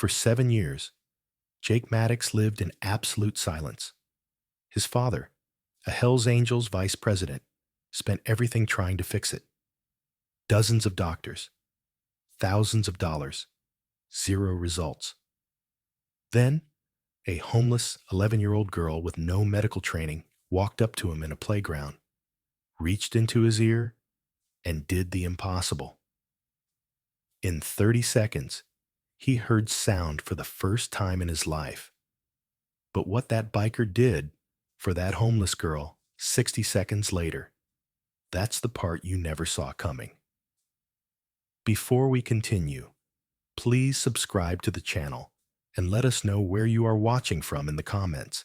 For 7 years, Jake Maddox lived in absolute silence. His father, a Hells Angels vice president, spent everything trying to fix it. Dozens of doctors, thousands of dollars, zero results. Then, a homeless 11-year-old girl with no medical training walked up to him in a playground, reached into his ear, and did the impossible. In 30 seconds, he heard sound for the first time in his life. But what that biker did for that homeless girl 60 seconds later, that's the part you never saw coming. Before we continue, please subscribe to the channel and let us know where you are watching from in the comments.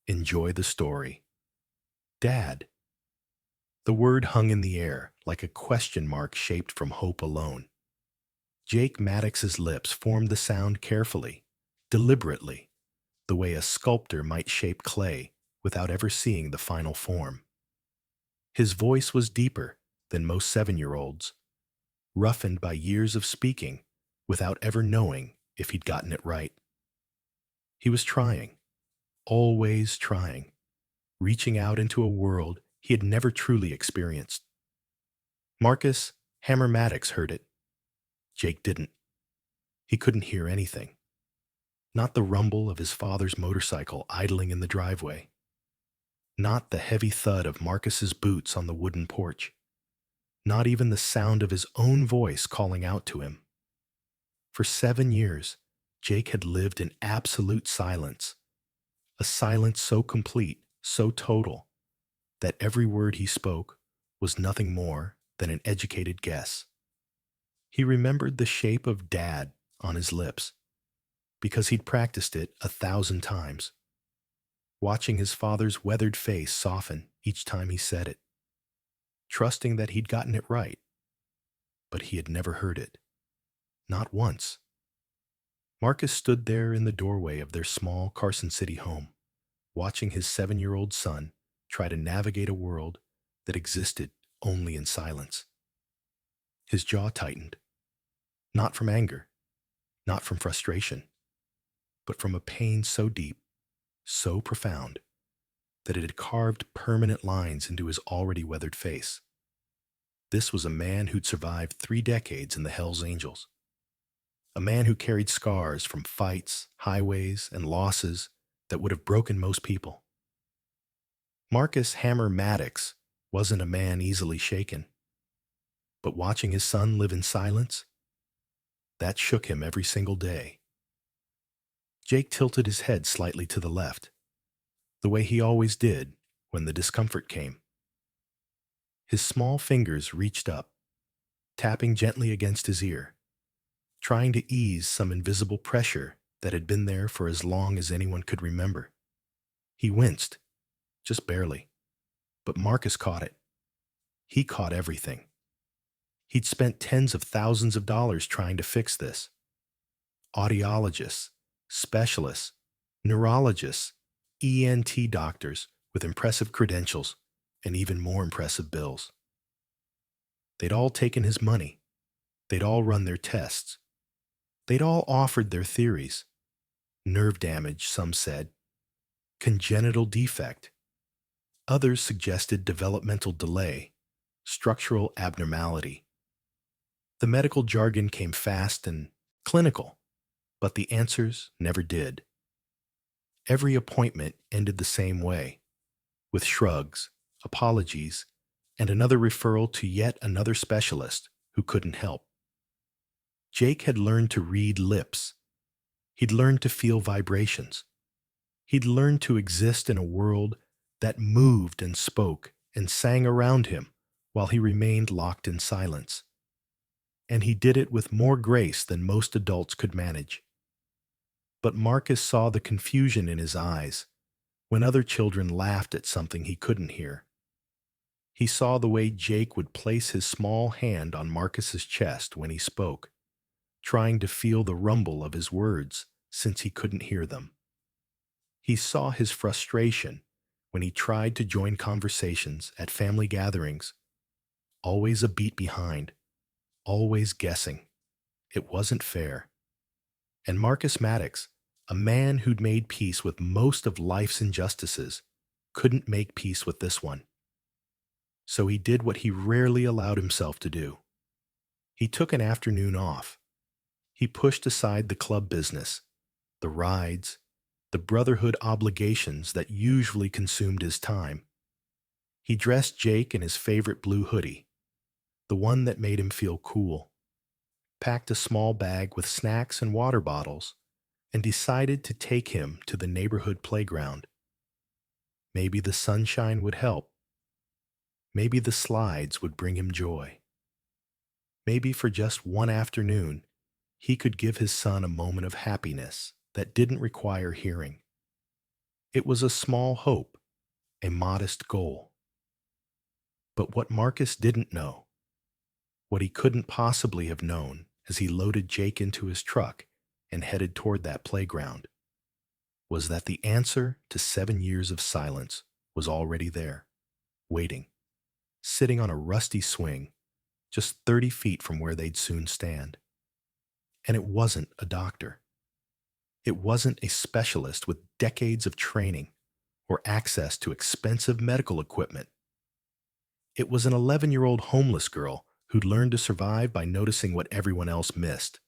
Enjoy the story. Dad. The word hung in the air like a question mark shaped from hope alone. Jake Maddox's lips formed the sound carefully, deliberately, the way a sculptor might shape clay without ever seeing the final form. His voice was deeper than most 7-year-olds, roughened by years of speaking without ever knowing if he'd gotten it right. He was trying, always trying, reaching out into a world he had never truly experienced. Marcus Hammer Maddox heard it. Jake didn't. He couldn't hear anything. Not the rumble of his father's motorcycle idling in the driveway. Not the heavy thud of Marcus's boots on the wooden porch. Not even the sound of his own voice calling out to him. For 7 years, Jake had lived in absolute silence. A silence so complete, so total, that every word he spoke was nothing more than an educated guess. He remembered the shape of Dad on his lips, because he'd practiced it 1,000 times, watching his father's weathered face soften each time he said it, trusting that he'd gotten it right. But he had never heard it. Not once. Marcus stood there in the doorway of their small Carson City home, watching his 7-year-old son try to navigate a world that existed only in silence. His jaw tightened, not from anger, not from frustration, but from a pain so deep, so profound, that it had carved permanent lines into his already weathered face. This was a man who'd survived 3 decades in the Hells Angels. A man who carried scars from fights, highways, and losses that would have broken most people. Marcus Hammer Maddox wasn't a man easily shaken. But watching his son live in silence, that shook him every single day. Jake tilted his head slightly to the left, the way he always did when the discomfort came. His small fingers reached up, tapping gently against his ear, trying to ease some invisible pressure that had been there for as long as anyone could remember. He winced, just barely, but Marcus caught it. He caught everything. He'd spent tens of thousands of dollars trying to fix this. Audiologists, specialists, neurologists, ENT doctors with impressive credentials and even more impressive bills. They'd all taken his money. They'd all run their tests. They'd all offered their theories. Nerve damage, some said. Congenital defect. Others suggested developmental delay, structural abnormality. The medical jargon came fast and clinical, but the answers never did. Every appointment ended the same way, with shrugs, apologies, and another referral to yet another specialist who couldn't help. Jake had learned to read lips. He'd learned to feel vibrations. He'd learned to exist in a world that moved and spoke and sang around him while he remained locked in silence. And he did it with more grace than most adults could manage. But Marcus saw the confusion in his eyes when other children laughed at something he couldn't hear. He saw the way Jake would place his small hand on Marcus's chest when he spoke, trying to feel the rumble of his words since he couldn't hear them. He saw his frustration when he tried to join conversations at family gatherings, always a beat behind, always guessing. It wasn't fair. And Marcus Maddox, a man who'd made peace with most of life's injustices, couldn't make peace with this one. So he did what he rarely allowed himself to do. He took an afternoon off. He pushed aside the club business, the rides, the brotherhood obligations that usually consumed his time. He dressed Jake in his favorite blue hoodie, the one that made him feel cool, packed a small bag with snacks and water bottles, and decided to take him to the neighborhood playground. Maybe the sunshine would help. Maybe the slides would bring him joy. Maybe for just one afternoon, he could give his son a moment of happiness that didn't require hearing. It was a small hope, a modest goal. But what Marcus didn't know, what he couldn't possibly have known as he loaded Jake into his truck and headed toward that playground, was that the answer to 7 years of silence was already there, waiting, sitting on a rusty swing, just 30 feet from where they'd soon stand. And it wasn't a doctor. It wasn't a specialist with decades of training or access to expensive medical equipment. It was an 11-year-old homeless girl who'd learned to survive by noticing what everyone else missed.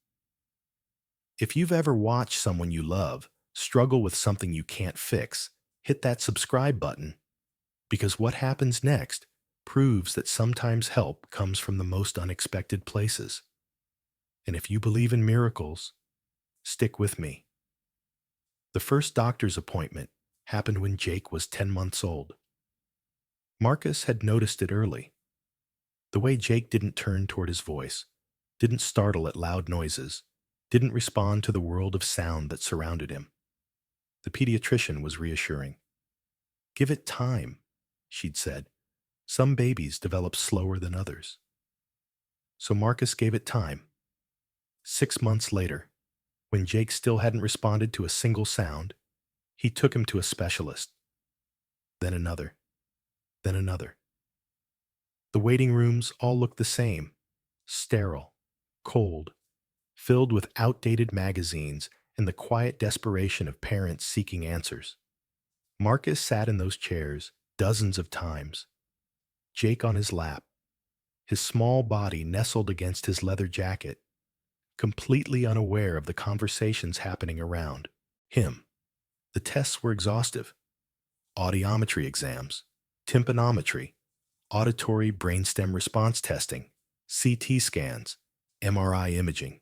If you've ever watched someone you love struggle with something you can't fix, hit that subscribe button, because what happens next proves that sometimes help comes from the most unexpected places. And if you believe in miracles, stick with me. The first doctor's appointment happened when Jake was 10 months old. Marcus had noticed it early. The way Jake didn't turn toward his voice, didn't startle at loud noises, didn't respond to the world of sound that surrounded him. The pediatrician was reassuring. "Give it time," she'd said. "Some babies develop slower than others." So Marcus gave it time. 6 months later, when Jake still hadn't responded to a single sound, he took him to a specialist. Then another. Then another. The waiting rooms all looked the same, sterile, cold, filled with outdated magazines and the quiet desperation of parents seeking answers. Marcus sat in those chairs dozens of times, Jake on his lap, his small body nestled against his leather jacket, completely unaware of the conversations happening around him. The tests were exhaustive. Audiometry exams, tympanometry, auditory brainstem response testing, CT scans, MRI imaging,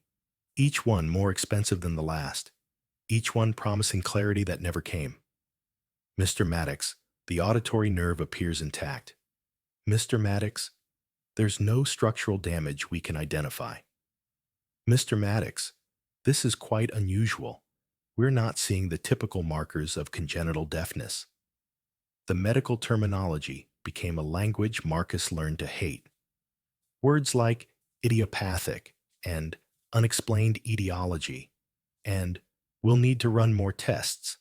each one more expensive than the last, each one promising clarity that never came. "Mr. Maddox, the auditory nerve appears intact. Mr. Maddox, there's no structural damage we can identify. Mr. Maddox, this is quite unusual. We're not seeing the typical markers of congenital deafness." The medical terminology became a language Marcus learned to hate. Words like idiopathic and unexplained etiology and "we'll need to run more tests"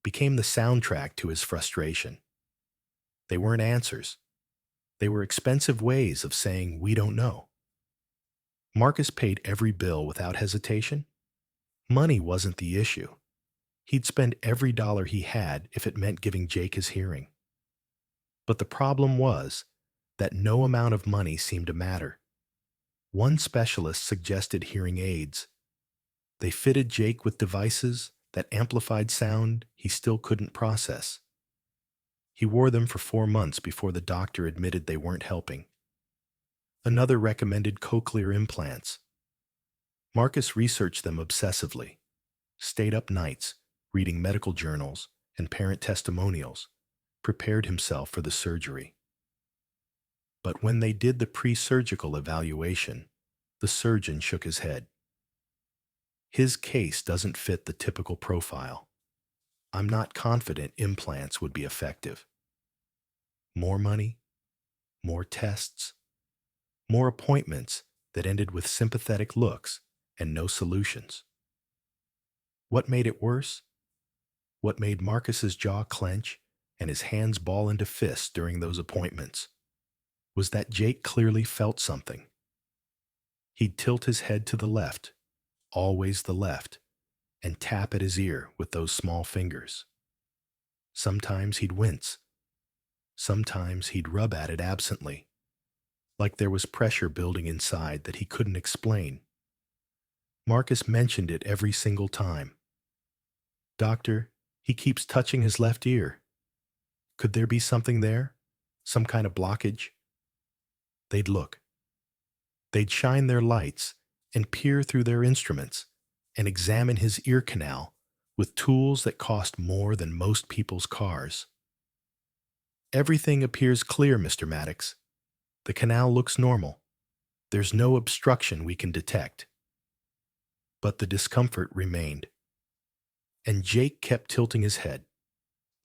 became the soundtrack to his frustration. They weren't answers. They were expensive ways of saying "we don't know." Marcus paid every bill without hesitation. Money wasn't the issue. He'd spend every dollar he had if it meant giving Jake his hearing. But the problem was that no amount of money seemed to matter. One specialist suggested hearing aids. They fitted Jake with devices that amplified sound he still couldn't process. He wore them for 4 months before the doctor admitted they weren't helping. Another recommended cochlear implants. Marcus researched them obsessively, stayed up nights, reading medical journals and parent testimonials, prepared himself for the surgery. But when they did the pre-surgical evaluation, the surgeon shook his head. "His case doesn't fit the typical profile. I'm not confident implants would be effective." More money, more tests, more appointments that ended with sympathetic looks and no solutions. What made it worse? What made Marcus's jaw clench and his hands ball into fists during those appointments was that Jake clearly felt something. He'd tilt his head to the left, always the left, and tap at his ear with those small fingers. Sometimes he'd wince. Sometimes he'd rub at it absently, like there was pressure building inside that he couldn't explain. Marcus mentioned it every single time. "Doctor, he keeps touching his left ear. Could there be something there? Some kind of blockage?" They'd look. They'd shine their lights and peer through their instruments and examine his ear canal with tools that cost more than most people's cars. "Everything appears clear, Mr. Maddox. The canal looks normal. There's no obstruction we can detect." But the discomfort remained. And Jake kept tilting his head,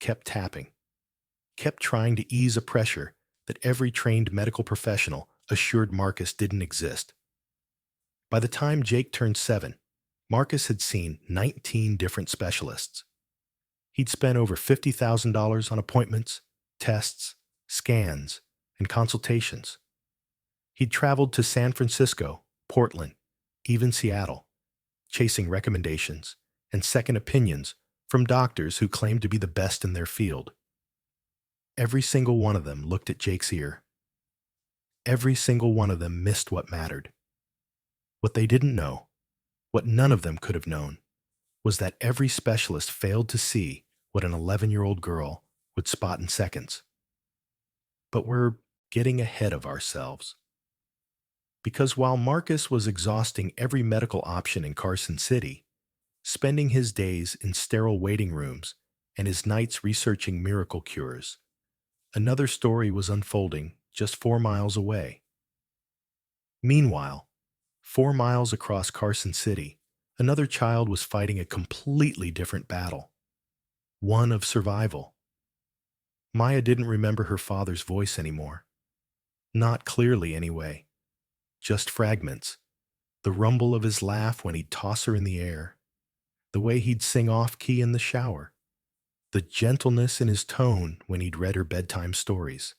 kept tapping, kept trying to ease a pressure that every trained medical professional assured Marcus didn't exist. By the time Jake turned 7, Marcus had seen 19 different specialists. He'd spent over $50,000 on appointments, tests, scans, and consultations. He'd traveled to San Francisco, Portland, even Seattle, chasing recommendations and second opinions from doctors who claimed to be the best in their field. Every single one of them looked at Jake's ear. Every single one of them missed what mattered. What they didn't know, what none of them could have known, was that every specialist failed to see what an 11-year-old girl would spot in seconds. But we're getting ahead of ourselves. Because while Marcus was exhausting every medical option in Carson City, spending his days in sterile waiting rooms and his nights researching miracle cures, another story was unfolding just 4 miles away. Meanwhile, 4 miles across Carson City, another child was fighting a completely different battle, one of survival. Maya didn't remember her father's voice anymore. Not clearly, anyway. Just fragments. The rumble of his laugh when he'd toss her in the air. The way he'd sing off-key in the shower. The gentleness in his tone when he'd read her bedtime stories.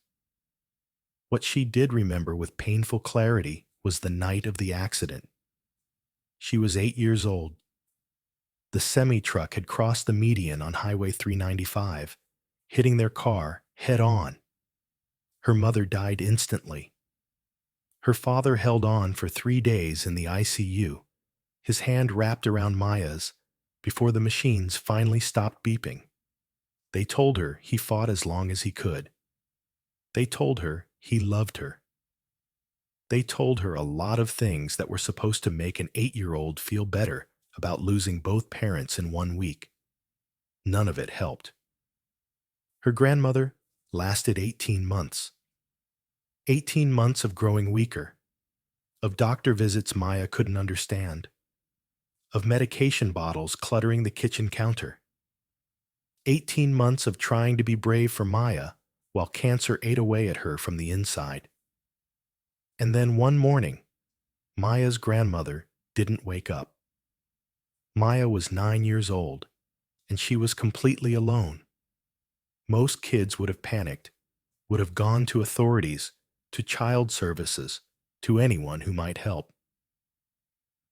What she did remember with painful clarity was the night of the accident. She was 8 years old. The semi-truck had crossed the median on Highway 395, hitting their car head-on. Her mother died instantly. Her father held on for 3 days in the ICU, his hand wrapped around Maya's, before the machines finally stopped beeping. They told her he fought as long as he could. They told her he loved her. They told her a lot of things that were supposed to make an 8-year-old feel better about losing both parents in 1 week. None of it helped. Her grandmother lasted 18 months. 18 months of growing weaker, of doctor visits Maya couldn't understand, of medication bottles cluttering the kitchen counter. 18 months of trying to be brave for Maya while cancer ate away at her from the inside. And then one morning, Maya's grandmother didn't wake up. Maya was 9 years old, and she was completely alone. Most kids would have panicked, would have gone to authorities, to child services, to anyone who might help.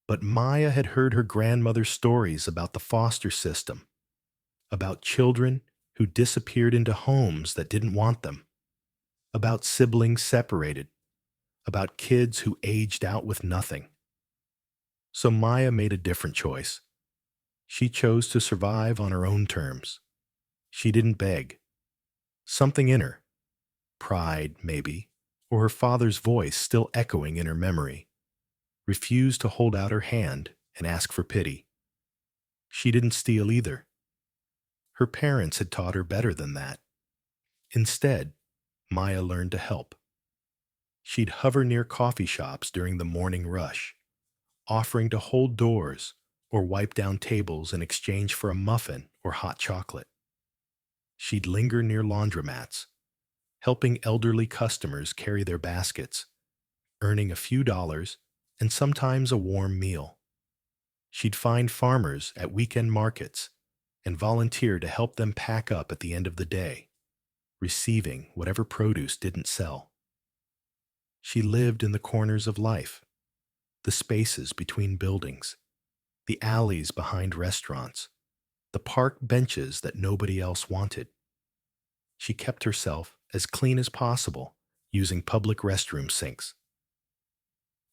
But Maya had heard her grandmother's stories about the foster system, about children who disappeared into homes that didn't want them, about siblings separated, about kids who aged out with nothing. So Maya made a different choice. She chose to survive on her own terms. She didn't beg. Something in her, pride maybe, or her father's voice still echoing in her memory, refused to hold out her hand and ask for pity. She didn't steal either. Her parents had taught her better than that. Instead, Maya learned to help. She'd hover near coffee shops during the morning rush, offering to hold doors or wipe down tables in exchange for a muffin or hot chocolate. She'd linger near laundromats, helping elderly customers carry their baskets, earning a few dollars and sometimes a warm meal. She'd find farmers at weekend markets and volunteer to help them pack up at the end of the day, receiving whatever produce didn't sell. She lived in the corners of life, the spaces between buildings, the alleys behind restaurants, the park benches that nobody else wanted. She kept herself as clean as possible using public restroom sinks.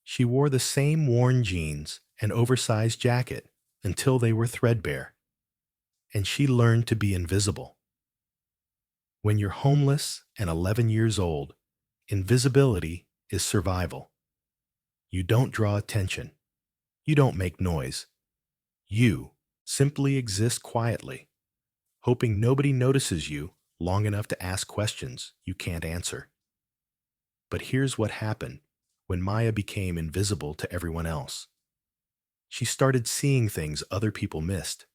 She wore the same worn jeans and oversized jacket until they were threadbare, and she learned to be invisible. When you're homeless and 11 years old, invisibility is survival. You don't draw attention. You don't make noise. You simply exist quietly, hoping nobody notices you long enough to ask questions you can't answer. But here's what happened when Maya became invisible to everyone else. She started seeing things other people missed.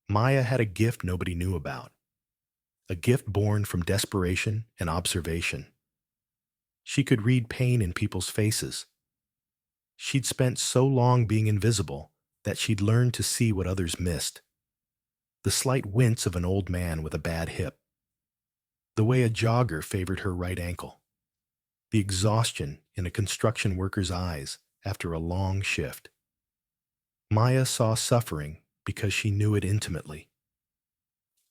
Maya had a gift nobody knew about, a gift born from desperation and observation. She could read pain in people's faces. She'd spent so long being invisible that she'd learned to see what others missed. The slight wince of an old man with a bad hip, the way a jogger favored her right ankle, the exhaustion in a construction worker's eyes after a long shift. Maya saw suffering because she knew it intimately.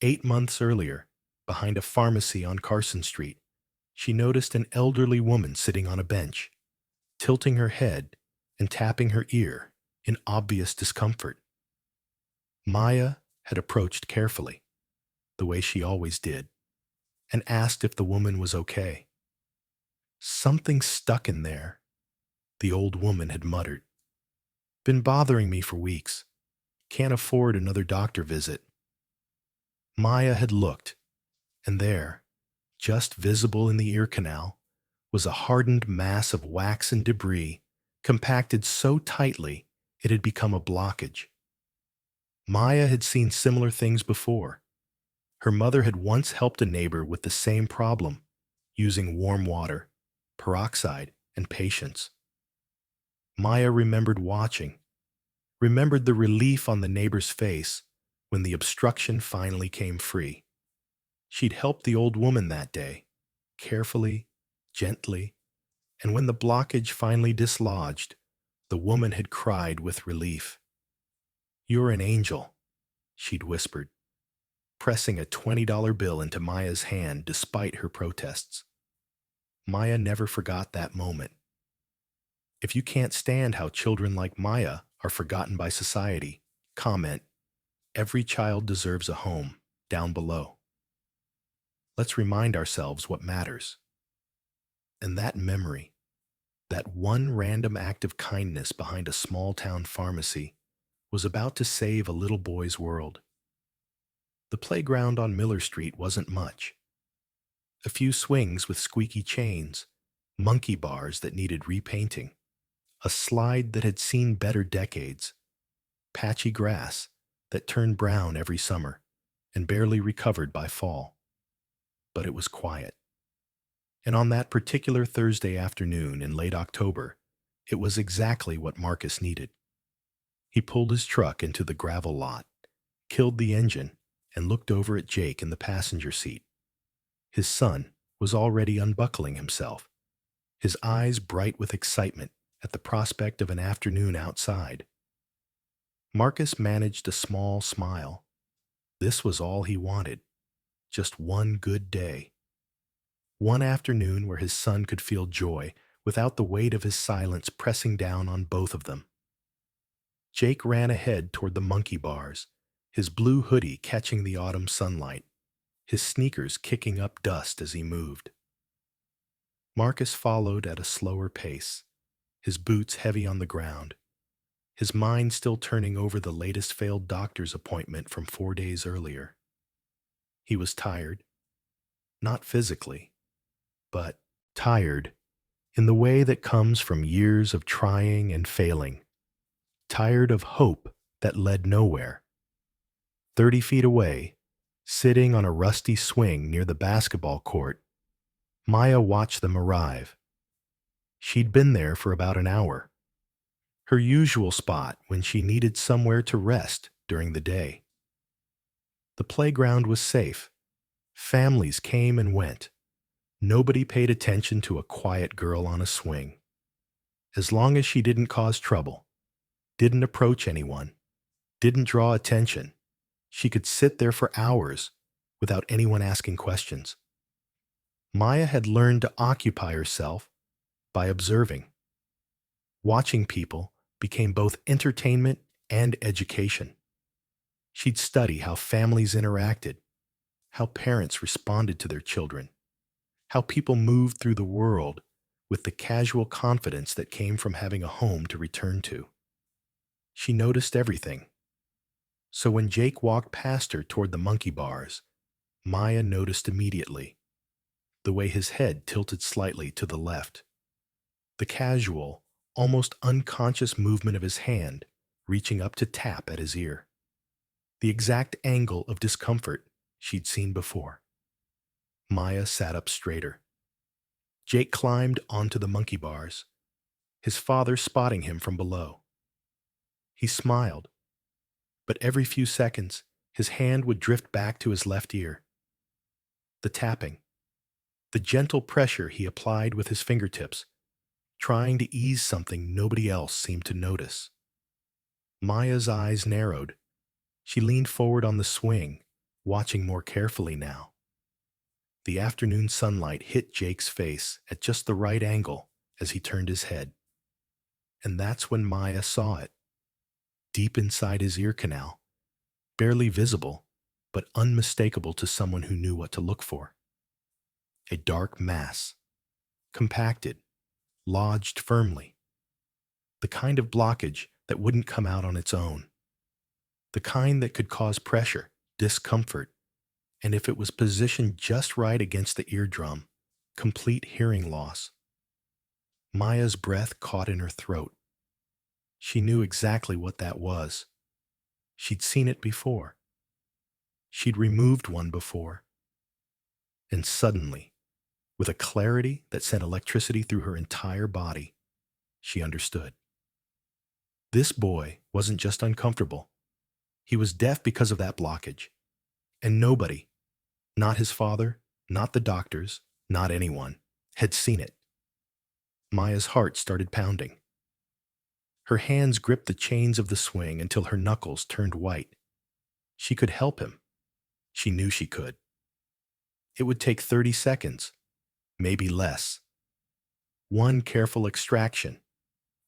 8 months earlier, behind a pharmacy on Carson Street, she noticed an elderly woman sitting on a bench, tilting her head and tapping her ear in obvious discomfort. Maya had approached carefully, the way she always did, and asked if the woman was okay. "Something stuck in there," the old woman had muttered. "Been bothering me for weeks. Can't afford another doctor visit." Maya had looked, and there, just visible in the ear canal, was a hardened mass of wax and debris compacted so tightly it had become a blockage. Maya had seen similar things before. Her mother had once helped a neighbor with the same problem, using warm water, peroxide, and patience. Maya remembered watching, remembered the relief on the neighbor's face when the obstruction finally came free. She'd helped the old woman that day, carefully, gently, and when the blockage finally dislodged, the woman had cried with relief. "You're an angel," she'd whispered, pressing a $20 bill into Maya's hand despite her protests. Maya never forgot that moment. If you can't stand how children like Maya are forgotten by society, comment, "Every child deserves a home," down below. Let's remind ourselves what matters. And that memory, that one random act of kindness behind a small-town pharmacy, was about to save a little boy's world. The playground on Miller Street wasn't much. A few swings with squeaky chains, monkey bars that needed repainting, a slide that had seen better decades, patchy grass that turned brown every summer and barely recovered by fall. But it was quiet. And on that particular Thursday afternoon in late October, it was exactly what Marcus needed. He pulled his truck into the gravel lot, killed the engine, and looked over at Jake in the passenger seat. His son was already unbuckling himself, his eyes bright with excitement at the prospect of an afternoon outside. Marcus managed a small smile. This was all he wanted, just one good day. One afternoon where his son could feel joy without the weight of his silence pressing down on both of them. Jake ran ahead toward the monkey bars, his blue hoodie catching the autumn sunlight, his sneakers kicking up dust as he moved. Marcus followed at a slower pace, his boots heavy on the ground, his mind still turning over the latest failed doctor's appointment from 4 days earlier. He was tired, not physically, but tired in the way that comes from years of trying and failing, tired of hope that led nowhere. 30 feet away, sitting on a rusty swing near the basketball court, Maya watched them arrive. She'd been there for about an hour, her usual spot when she needed somewhere to rest during the day. The playground was safe. Families came and went. Nobody paid attention to a quiet girl on a swing. As long as she didn't cause trouble, didn't approach anyone, didn't draw attention. She could sit there for hours without anyone asking questions. Maya had learned to occupy herself by observing. Watching people became both entertainment and education. She'd study how families interacted, how parents responded to their children, how people moved through the world with the casual confidence that came from having a home to return to. She noticed everything. So when Jake walked past her toward the monkey bars, Maya noticed immediately the way his head tilted slightly to the left, the casual, almost unconscious movement of his hand reaching up to tap at his ear, the exact angle of discomfort she'd seen before. Maya sat up straighter. Jake climbed onto the monkey bars, his father spotting him from below. He smiled, but every few seconds his hand would drift back to his left ear. The tapping, the gentle pressure he applied with his fingertips, trying to ease something nobody else seemed to notice. Maya's eyes narrowed. She leaned forward on the swing, watching more carefully now. The afternoon sunlight hit Jake's face at just the right angle as he turned his head. And that's when Maya saw it. Deep inside his ear canal, barely visible, but unmistakable to someone who knew what to look for. A dark mass, compacted, lodged firmly. The kind of blockage that wouldn't come out on its own. The kind that could cause pressure, discomfort, and if it was positioned just right against the eardrum, complete hearing loss. Maya's breath caught in her throat. She knew exactly what that was. She'd seen it before. She'd removed one before. And suddenly, with a clarity that sent electricity through her entire body, she understood. This boy wasn't just uncomfortable. He was deaf because of that blockage. And nobody, not his father, not the doctors, not anyone, had seen it. Maya's heart started pounding. Her hands gripped the chains of the swing until her knuckles turned white. She could help him. She knew she could. It would take 30 seconds, maybe less. One careful extraction,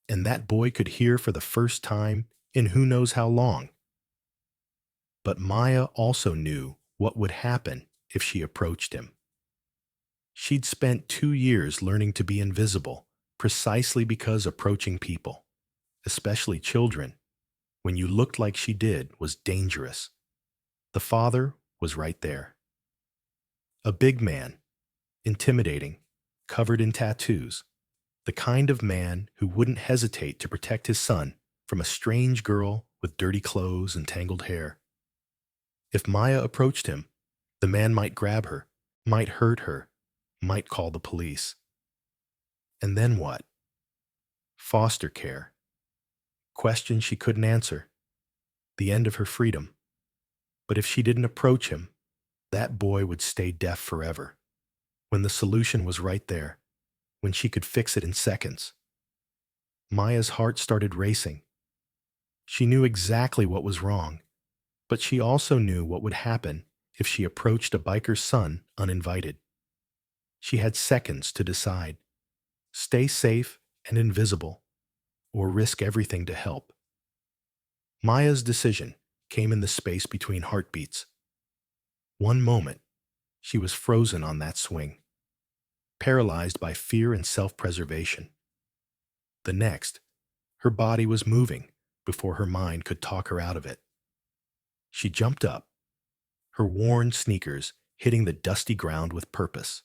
and that boy could hear for the first time in who knows how long. But Maya also knew what would happen if she approached him. She'd spent 2 years learning to be invisible precisely because approaching people, especially children, when you looked like she did, was dangerous. The father was right there. A big man, intimidating, covered in tattoos, the kind of man who wouldn't hesitate to protect his son from a strange girl with dirty clothes and tangled hair. If Maya approached him, the man might grab her, might hurt her, might call the police. And then what? Foster care. Questions she couldn't answer. The end of her freedom. But if she didn't approach him, that boy would stay deaf forever. When the solution was right there, when she could fix it in seconds. Maya's heart started racing. She knew exactly what was wrong, but she also knew what would happen if she approached a biker's son uninvited. She had seconds to decide. Stay safe and invisible, or risk everything to help. Maya's decision came in the space between heartbeats. One moment, she was frozen on that swing, paralyzed by fear and self-preservation. The next, her body was moving before her mind could talk her out of it. She jumped up, her worn sneakers hitting the dusty ground with purpose.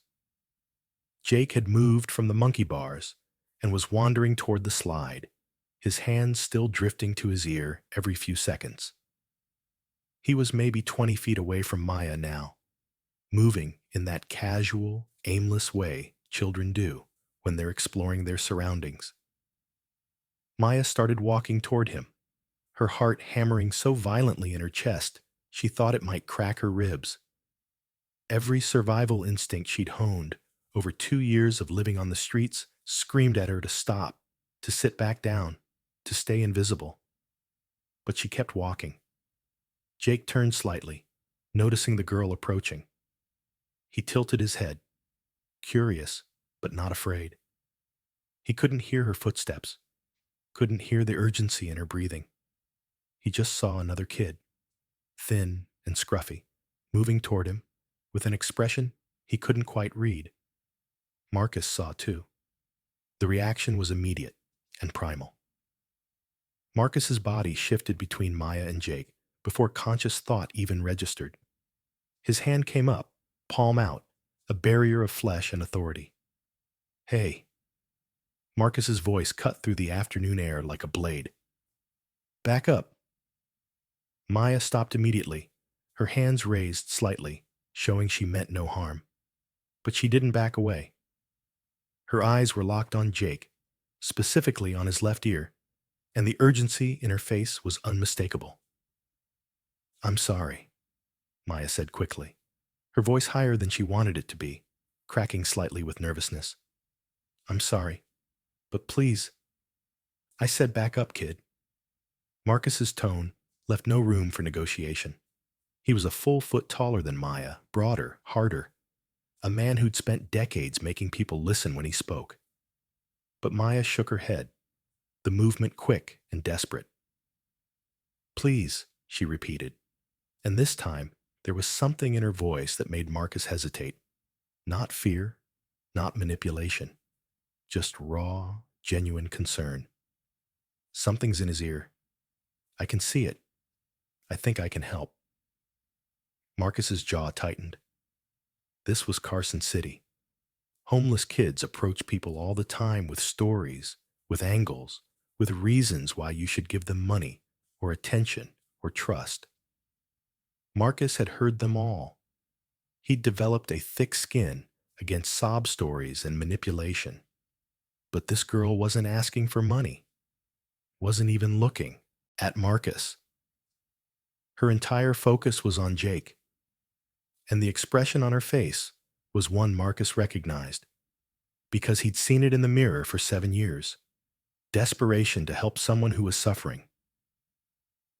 Jake had moved from the monkey bars and was wandering toward the slide, his hands still drifting to his ear every few seconds. He was maybe 20 feet away from Maya now, moving in that casual, aimless way children do when they're exploring their surroundings. Maya started walking toward him, her heart hammering so violently in her chest she thought it might crack her ribs. Every survival instinct she'd honed over 2 years of living on the streets screamed at her to stop, to sit back down, to stay invisible. but she kept walking. Jake turned slightly, noticing the girl approaching. He tilted his head, curious, but not afraid. He couldn't hear her footsteps, couldn't hear the urgency in her breathing. He just saw another kid, thin and scruffy, moving toward him with an expression he couldn't quite read. Marcus saw too. The reaction was immediate and primal. Marcus's body shifted between Maya and Jake before conscious thought even registered. His hand came up, palm out, a barrier of flesh and authority. "Hey." Marcus's voice cut through the afternoon air like a blade. "Back up." Maya stopped immediately, her hands raised slightly, showing she meant no harm. But she didn't back away. Her eyes were locked on Jake, specifically on his left ear, and the urgency in her face was unmistakable. "I'm sorry," Maya said quickly, her voice higher than she wanted it to be, cracking slightly with nervousness. "I'm sorry, but please." "I said back up, kid." Marcus's tone left no room for negotiation. He was a full foot taller than Maya, broader, harder, a man who'd spent decades making people listen when he spoke. But Maya shook her head, the movement quick and desperate. "Please," she repeated, and this time there was something in her voice that made Marcus hesitate. Not fear, not manipulation, just raw, genuine concern. "Something's in his ear. I can see it. I think I can help." Marcus's jaw tightened. This was Carson City. Homeless kids approach people all the time with stories, with angles, with reasons why you should give them money, or attention, or trust. Marcus had heard them all. He'd developed a thick skin against sob stories and manipulation. But this girl wasn't asking for money, wasn't even looking at Marcus. Her entire focus was on Jake, and the expression on her face was one Marcus recognized, because he'd seen it in the mirror for 7 years. Desperation to help someone who was suffering.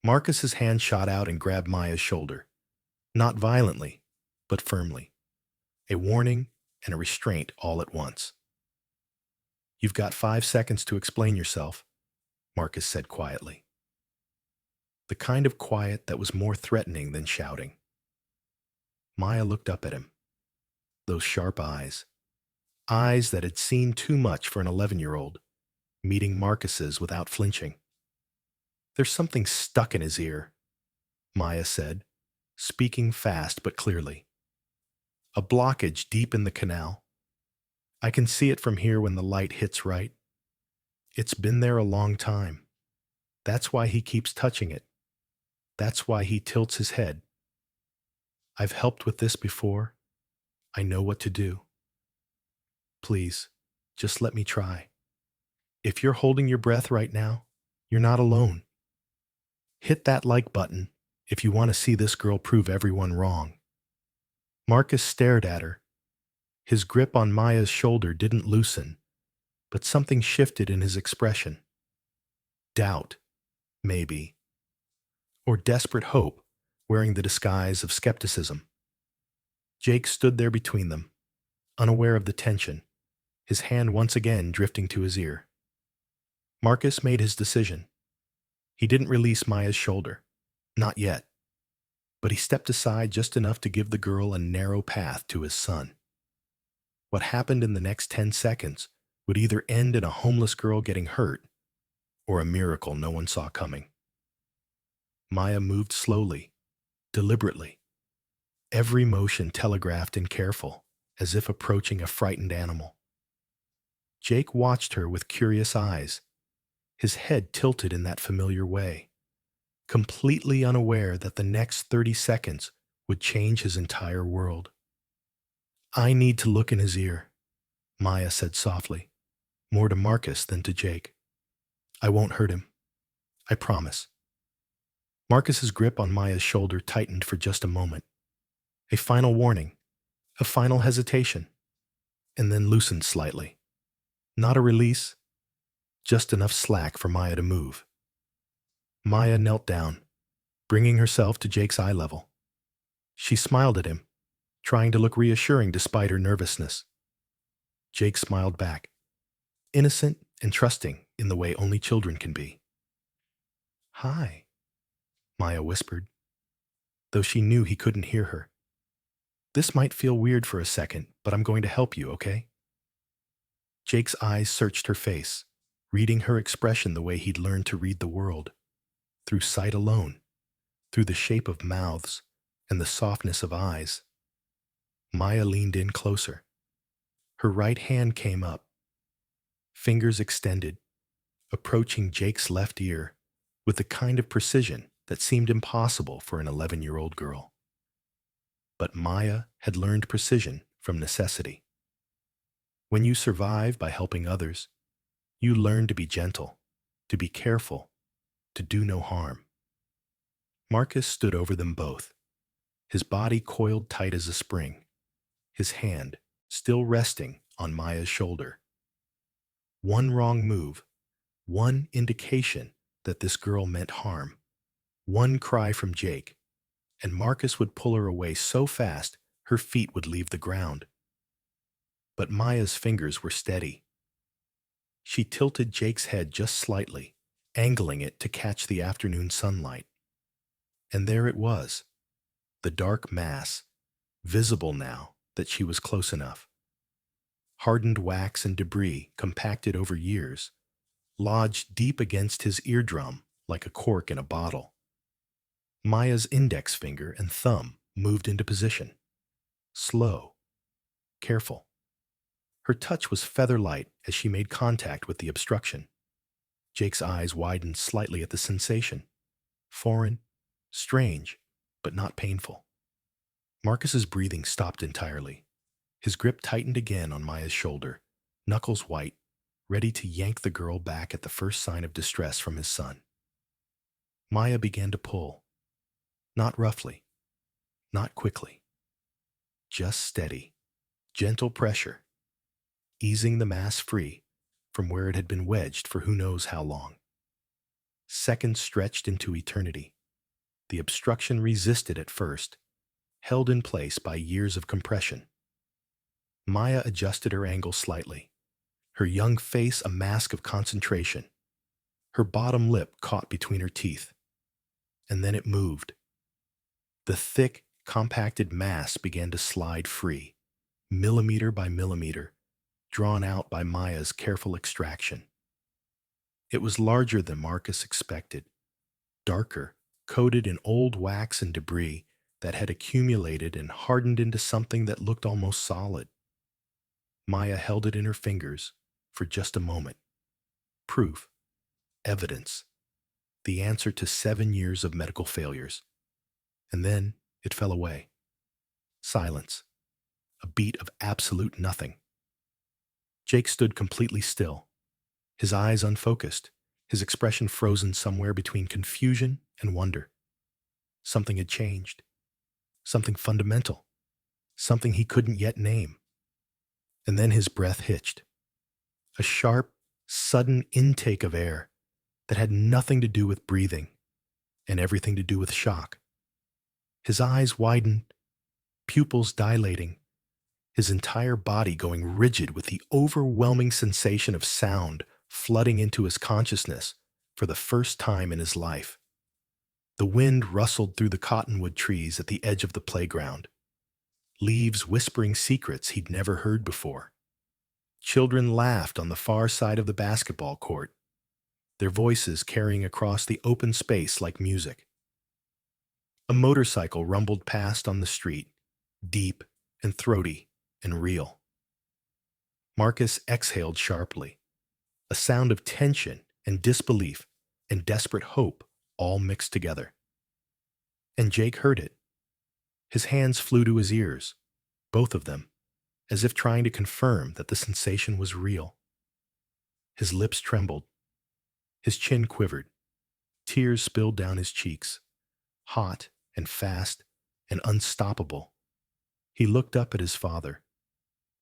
Marcus's hand shot out and grabbed Maya's shoulder, not violently, but firmly. A warning and a restraint all at once. "You've got 5 seconds to explain yourself," Marcus said quietly. The kind of quiet that was more threatening than shouting. Maya looked up at him. Those sharp eyes that had seen too much for an 11-year-old, meeting Marcus's without flinching. "There's something stuck in his ear," Maya said, speaking fast but clearly. "A blockage deep in the canal. I can see it from here when the light hits right. It's been there a long time. That's why he keeps touching it. That's why he tilts his head. I've helped with this before. I know what to do. Please, just let me try. If you're holding your breath right now, you're not alone. Hit that like button if you want to see this girl prove everyone wrong." Marcus stared at her. His grip on Maya's shoulder didn't loosen, but something shifted in his expression. Doubt, maybe. Or desperate hope, wearing the disguise of skepticism. Jake stood there between them, unaware of the tension, his hand once again drifting to his ear. Marcus made his decision. He didn't release Maya's shoulder. Not yet. But he stepped aside just enough to give the girl a narrow path to his son. What happened in the next 10 seconds would either end in a homeless girl getting hurt or a miracle no one saw coming. Maya moved slowly, deliberately, every motion telegraphed and careful, as if approaching a frightened animal. Jake watched her with curious eyes, his head tilted in that familiar way, completely unaware that the next 30 seconds would change his entire world. "I need to look in his ear," Maya said softly, more to Marcus than to Jake. "I won't hurt him. I promise." Marcus's grip on Maya's shoulder tightened for just a moment. A final warning, a final hesitation, and then loosened slightly. Not a release, just enough slack for Maya to move. Maya knelt down, bringing herself to Jake's eye level. She smiled at him, trying to look reassuring despite her nervousness. Jake smiled back, innocent and trusting in the way only children can be. "Hi," Maya whispered, though she knew he couldn't hear her. "This might feel weird for a second, but I'm going to help you, okay?" Jake's eyes searched her face, reading her expression the way he'd learned to read the world, through sight alone, through the shape of mouths and the softness of eyes. Maya leaned in closer. Her right hand came up, fingers extended, approaching Jake's left ear with the kind of precision that seemed impossible for an 11-year-old girl. But Maya had learned precision from necessity. When you survive by helping others, you learn to be gentle, to be careful, to do no harm. Marcus stood over them both, his body coiled tight as a spring, his hand still resting on Maya's shoulder. One wrong move, one indication that this girl meant harm, one cry from Jake, and Marcus would pull her away so fast her feet would leave the ground. But Maya's fingers were steady. She tilted Jake's head just slightly, angling it to catch the afternoon sunlight. And there it was, the dark mass, visible now that she was close enough. Hardened wax and debris compacted over years, lodged deep against his eardrum like a cork in a bottle. Maya's index finger and thumb moved into position. Slow, careful. Her touch was feather-light as she made contact with the obstruction. Jake's eyes widened slightly at the sensation. Foreign, strange, but not painful. Marcus's breathing stopped entirely. His grip tightened again on Maya's shoulder, knuckles white, ready to yank the girl back at the first sign of distress from his son. Maya began to pull. Not roughly, not quickly. Just steady, gentle pressure, easing the mass free from where it had been wedged for who knows how long. Seconds stretched into eternity. The obstruction resisted at first, held in place by years of compression. Maya adjusted her angle slightly, her young face a mask of concentration. Her bottom lip caught between her teeth. And then it moved. The thick, compacted mass began to slide free, millimeter by millimeter, drawn out by Maya's careful extraction. It was larger than Marcus expected, darker, coated in old wax and debris that had accumulated and hardened into something that looked almost solid. Maya held it in her fingers for just a moment. Proof, evidence, the answer to 7 years of medical failures. And then it fell away. Silence, a beat of absolute nothing. Jake stood completely still, his eyes unfocused, his expression frozen somewhere between confusion and wonder. Something had changed. Something fundamental. Something he couldn't yet name. And then his breath hitched. A sharp, sudden intake of air that had nothing to do with breathing and everything to do with shock. His eyes widened, pupils dilating, his entire body going rigid with the overwhelming sensation of sound flooding into his consciousness for the first time in his life. The wind rustled through the cottonwood trees at the edge of the playground, leaves whispering secrets he'd never heard before. Children laughed on the far side of the basketball court, their voices carrying across the open space like music. A motorcycle rumbled past on the street, deep and throaty and real. Marcus exhaled sharply, a sound of tension and disbelief and desperate hope all mixed together. And Jake heard it. His hands flew to his ears, both of them, as if trying to confirm that the sensation was real. His lips trembled. His chin quivered. Tears spilled down his cheeks, hot and fast and unstoppable. He looked up at his father.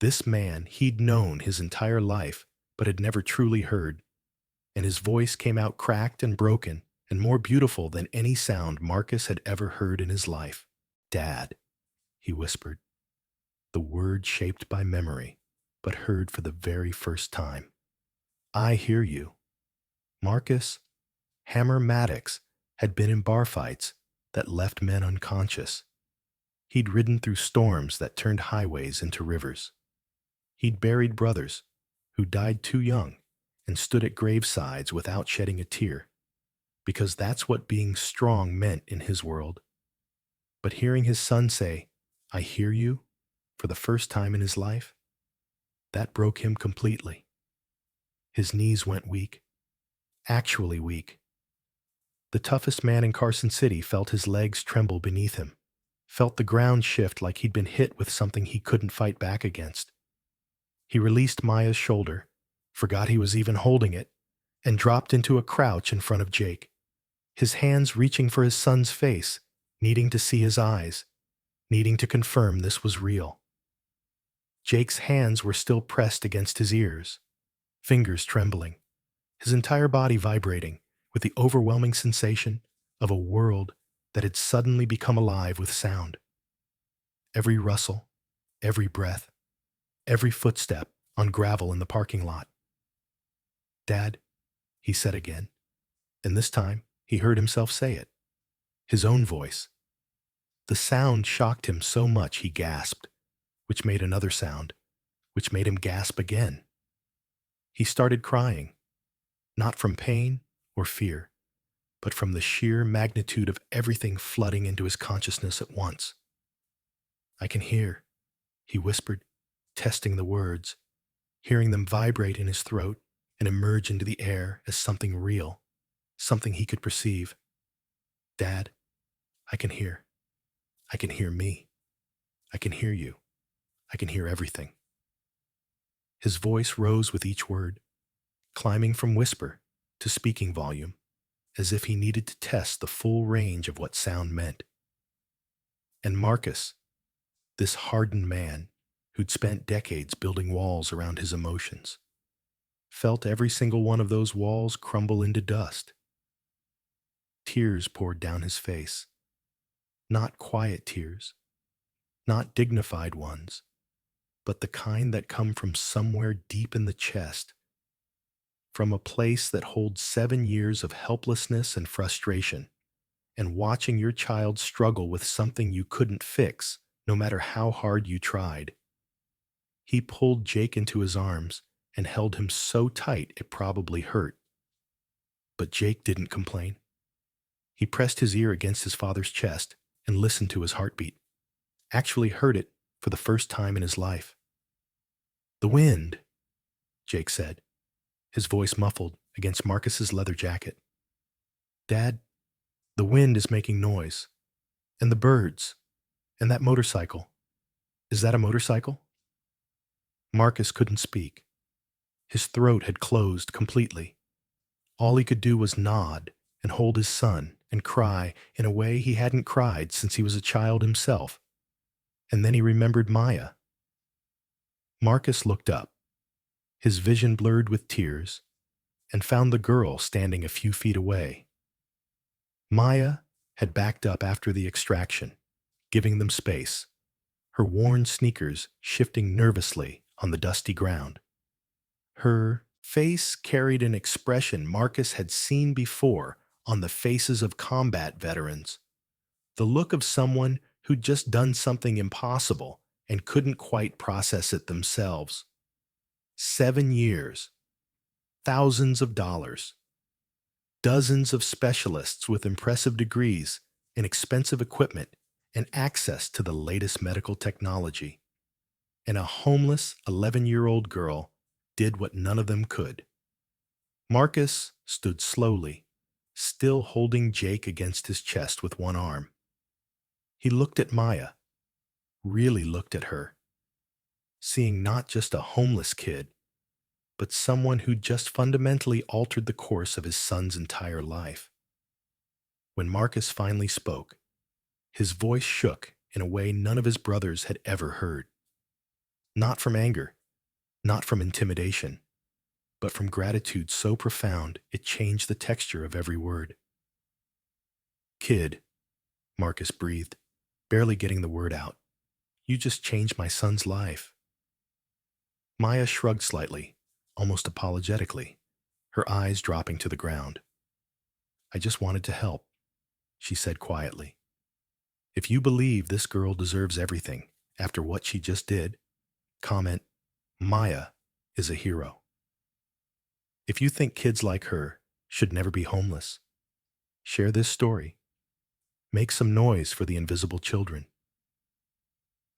This man he'd known his entire life but had never truly heard, and his voice came out cracked and broken and more beautiful than any sound Marcus had ever heard in his life. "Dad," he whispered, the word shaped by memory, but heard for the very first time. "I hear you." Marcus Hammer Maddox had been in bar fights that left men unconscious. He'd ridden through storms that turned highways into rivers. He'd buried brothers who died too young and stood at gravesides without shedding a tear, because that's what being strong meant in his world. But hearing his son say, "I hear you," for the first time in his life, that broke him completely. His knees went weak, actually weak. The toughest man in Carson City felt his legs tremble beneath him, felt the ground shift like he'd been hit with something he couldn't fight back against. He released Maya's shoulder, forgot he was even holding it, and dropped into a crouch in front of Jake, his hands reaching for his son's face, needing to see his eyes, needing to confirm this was real. Jake's hands were still pressed against his ears, fingers trembling, his entire body vibrating with the overwhelming sensation of a world that had suddenly become alive with sound. Every rustle, every breath, every footstep on gravel in the parking lot. "Dad," he said again, and this time he heard himself say it, his own voice. The sound shocked him so much he gasped, which made another sound, which made him gasp again. He started crying, not from pain or fear, but from the sheer magnitude of everything flooding into his consciousness at once. "I can hear," he whispered, testing the words, hearing them vibrate in his throat and emerge into the air as something real, something he could perceive. "Dad, I can hear. I can hear me. I can hear you. I can hear everything." His voice rose with each word, climbing from whisper to speaking volume, as if he needed to test the full range of what sound meant. And Marcus, this hardened man who'd spent decades building walls around his emotions, felt every single one of those walls crumble into dust. Tears poured down his face, not quiet tears, not dignified ones, but the kind that come from somewhere deep in the chest, from a place that holds 7 years of helplessness and frustration, and watching your child struggle with something you couldn't fix, no matter how hard you tried. He pulled Jake into his arms and held him so tight it probably hurt. But Jake didn't complain. He pressed his ear against his father's chest and listened to his heartbeat, actually heard it for the first time in his life. "The wind," Jake said, his voice muffled against Marcus's leather jacket. "Dad, the wind is making noise. And the birds. And that motorcycle. Is that a motorcycle?" Marcus couldn't speak. His throat had closed completely. All he could do was nod and hold his son and cry in a way he hadn't cried since he was a child himself. And then he remembered Maya. Marcus looked up, his vision blurred with tears, and found the girl standing a few feet away. Maya had backed up after the extraction, giving them space, her worn sneakers shifting nervously on the dusty ground. Her face carried an expression Marcus had seen before on the faces of combat veterans, the look of someone who'd just done something impossible and couldn't quite process it themselves. 7 years, thousands of dollars, dozens of specialists with impressive degrees and expensive equipment and access to the latest medical technology. And a homeless 11-year-old girl did what none of them could. Marcus stood slowly, still holding Jake against his chest with one arm. He looked at Maya, really looked at her, seeing not just a homeless kid, but someone who'd just fundamentally altered the course of his son's entire life. When Marcus finally spoke, his voice shook in a way none of his brothers had ever heard. Not from anger, not from intimidation, but from gratitude so profound it changed the texture of every word. Kid, Marcus breathed, barely getting the word out. You just changed my son's life. Maya shrugged slightly, almost apologetically, her eyes dropping to the ground. I just wanted to help, she said quietly. If you believe this girl deserves everything after what she just did, comment, Maya is a hero. If you think kids like her should never be homeless, share this story. Make some noise for the invisible children.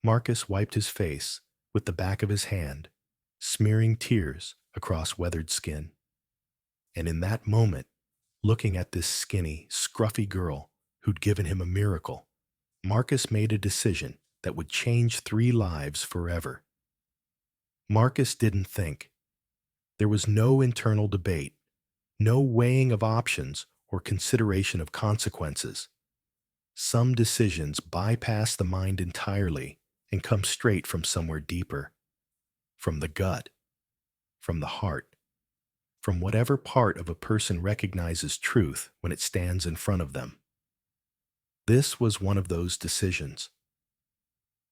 Marcus wiped his face with the back of his hand, smearing tears across weathered skin. And in that moment, looking at this skinny, scruffy girl who'd given him a miracle, Marcus made a decision that would change 3 lives forever. Marcus didn't think. There was no internal debate, no weighing of options or consideration of consequences. Some decisions bypass the mind entirely and come straight from somewhere deeper, from the gut, from the heart, from whatever part of a person recognizes truth when it stands in front of them. This was one of those decisions.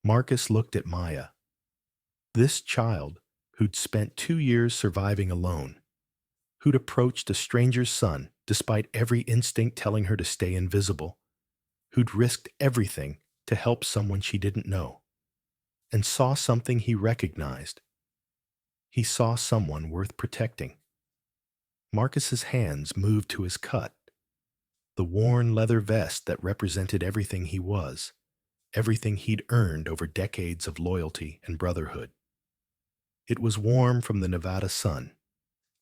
Marcus looked at Maya. This child who'd spent 2 years surviving alone, who'd approached a stranger's son despite every instinct telling her to stay invisible, who'd risked everything to help someone she didn't know, and saw something he recognized. He saw someone worth protecting. Marcus's hands moved to his cut, the worn leather vest that represented everything he was, everything he'd earned over decades of loyalty and brotherhood. It was warm from the Nevada sun,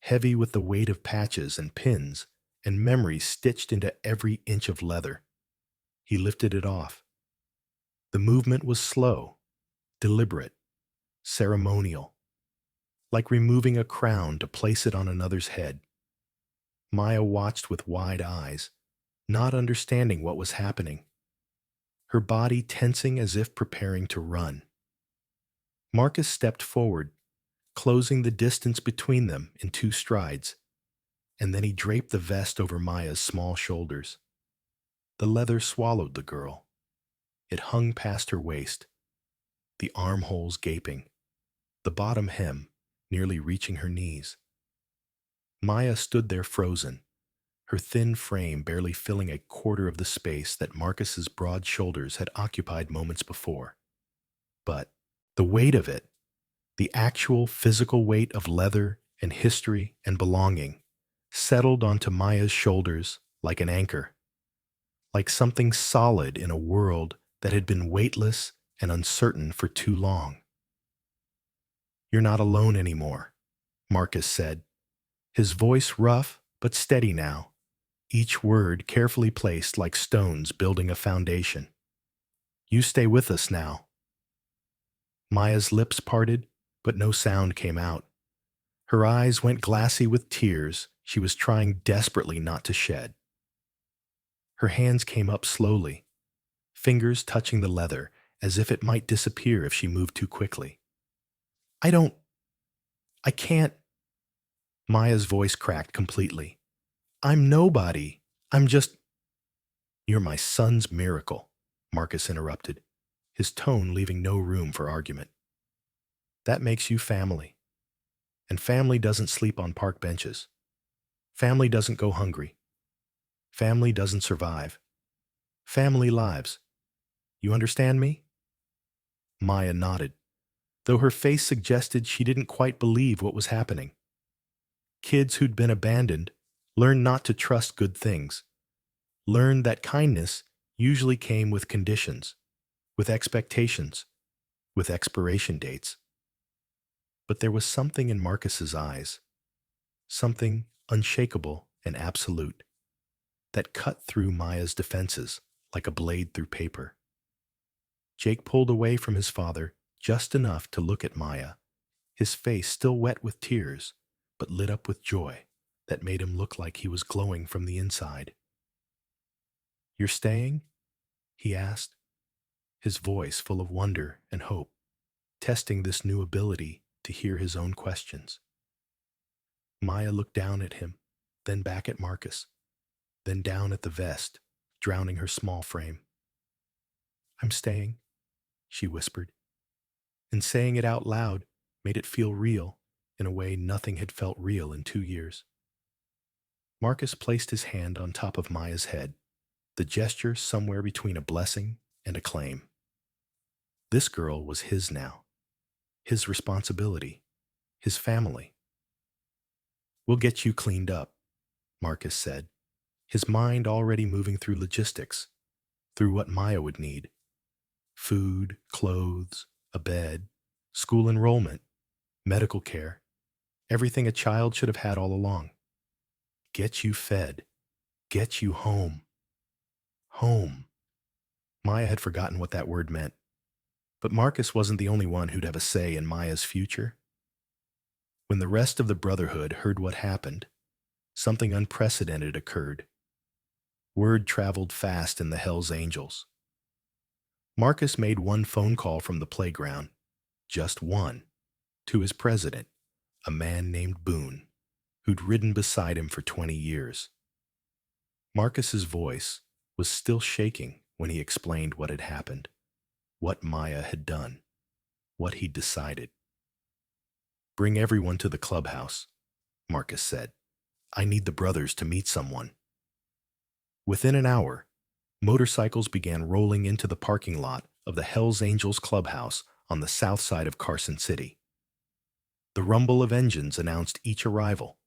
heavy with the weight of patches and pins and memories stitched into every inch of leather. He lifted it off. The movement was slow, deliberate, ceremonial, like removing a crown to place it on another's head. Maya watched with wide eyes, not understanding what was happening, her body tensing as if preparing to run. Marcus stepped forward, closing the distance between them in 2 strides, and then he draped the vest over Maya's small shoulders. The leather swallowed the girl. It hung past her waist, the armholes gaping, the bottom hem nearly reaching her knees. Maya stood there frozen, her thin frame barely filling a quarter of the space that Marcus's broad shoulders had occupied moments before. But the weight of it, the actual physical weight of leather and history and belonging, settled onto Maya's shoulders like an anchor, like something solid in a world that had been weightless and uncertain for too long. You're not alone anymore, Marcus said, his voice rough but steady now, each word carefully placed like stones building a foundation. You stay with us now. Maya's lips parted, but no sound came out. Her eyes went glassy with tears she was trying desperately not to shed. Her hands came up slowly, fingers touching the leather as if it might disappear if she moved too quickly. I can't. Maya's voice cracked completely. I'm nobody. You're my son's miracle, Marcus interrupted, his tone leaving no room for argument. That makes you family. And family doesn't sleep on park benches. Family doesn't go hungry. Family doesn't survive. Family lives. You understand me? Maya nodded, though her face suggested she didn't quite believe what was happening. Kids who'd been abandoned learned not to trust good things, learned that kindness usually came with conditions, with expectations, with expiration dates. But there was something in Marcus's eyes, something unshakable and absolute, that cut through Maya's defenses like a blade through paper. Jake pulled away from his father just enough to look at Maya, his face still wet with tears, but lit up with joy that made him look like he was glowing from the inside. You're staying? He asked, his voice full of wonder and hope, testing this new ability to hear his own questions. Maya looked down at him, then back at Marcus, then down at the vest, drowning her small frame. "I'm staying," she whispered, and saying it out loud made it feel real in a way nothing had felt real in 2 years. Marcus placed his hand on top of Maya's head, the gesture somewhere between a blessing and a claim. This girl was his now, his responsibility, his family. "We'll get you cleaned up," Marcus said, his mind already moving through logistics, through what Maya would need: food, clothes, a bed, school enrollment, medical care, everything a child should have had all along. Get you fed, get you home. Home. Maya had forgotten what that word meant. But Marcus wasn't the only one who'd have a say in Maya's future. When the rest of the Brotherhood heard what happened, something unprecedented occurred. Word traveled fast in the Hells Angels. Marcus made one phone call from the playground, just one, to his president, a man named Boone, who'd ridden beside him for 20 years. Marcus's voice was still shaking when he explained what had happened, what Maya had done, what he'd decided. "Bring everyone to the clubhouse," Marcus said. "I need the brothers to meet someone." Within an hour, motorcycles began rolling into the parking lot of the Hells Angels clubhouse on the south side of Carson City. The rumble of engines announced each arrival,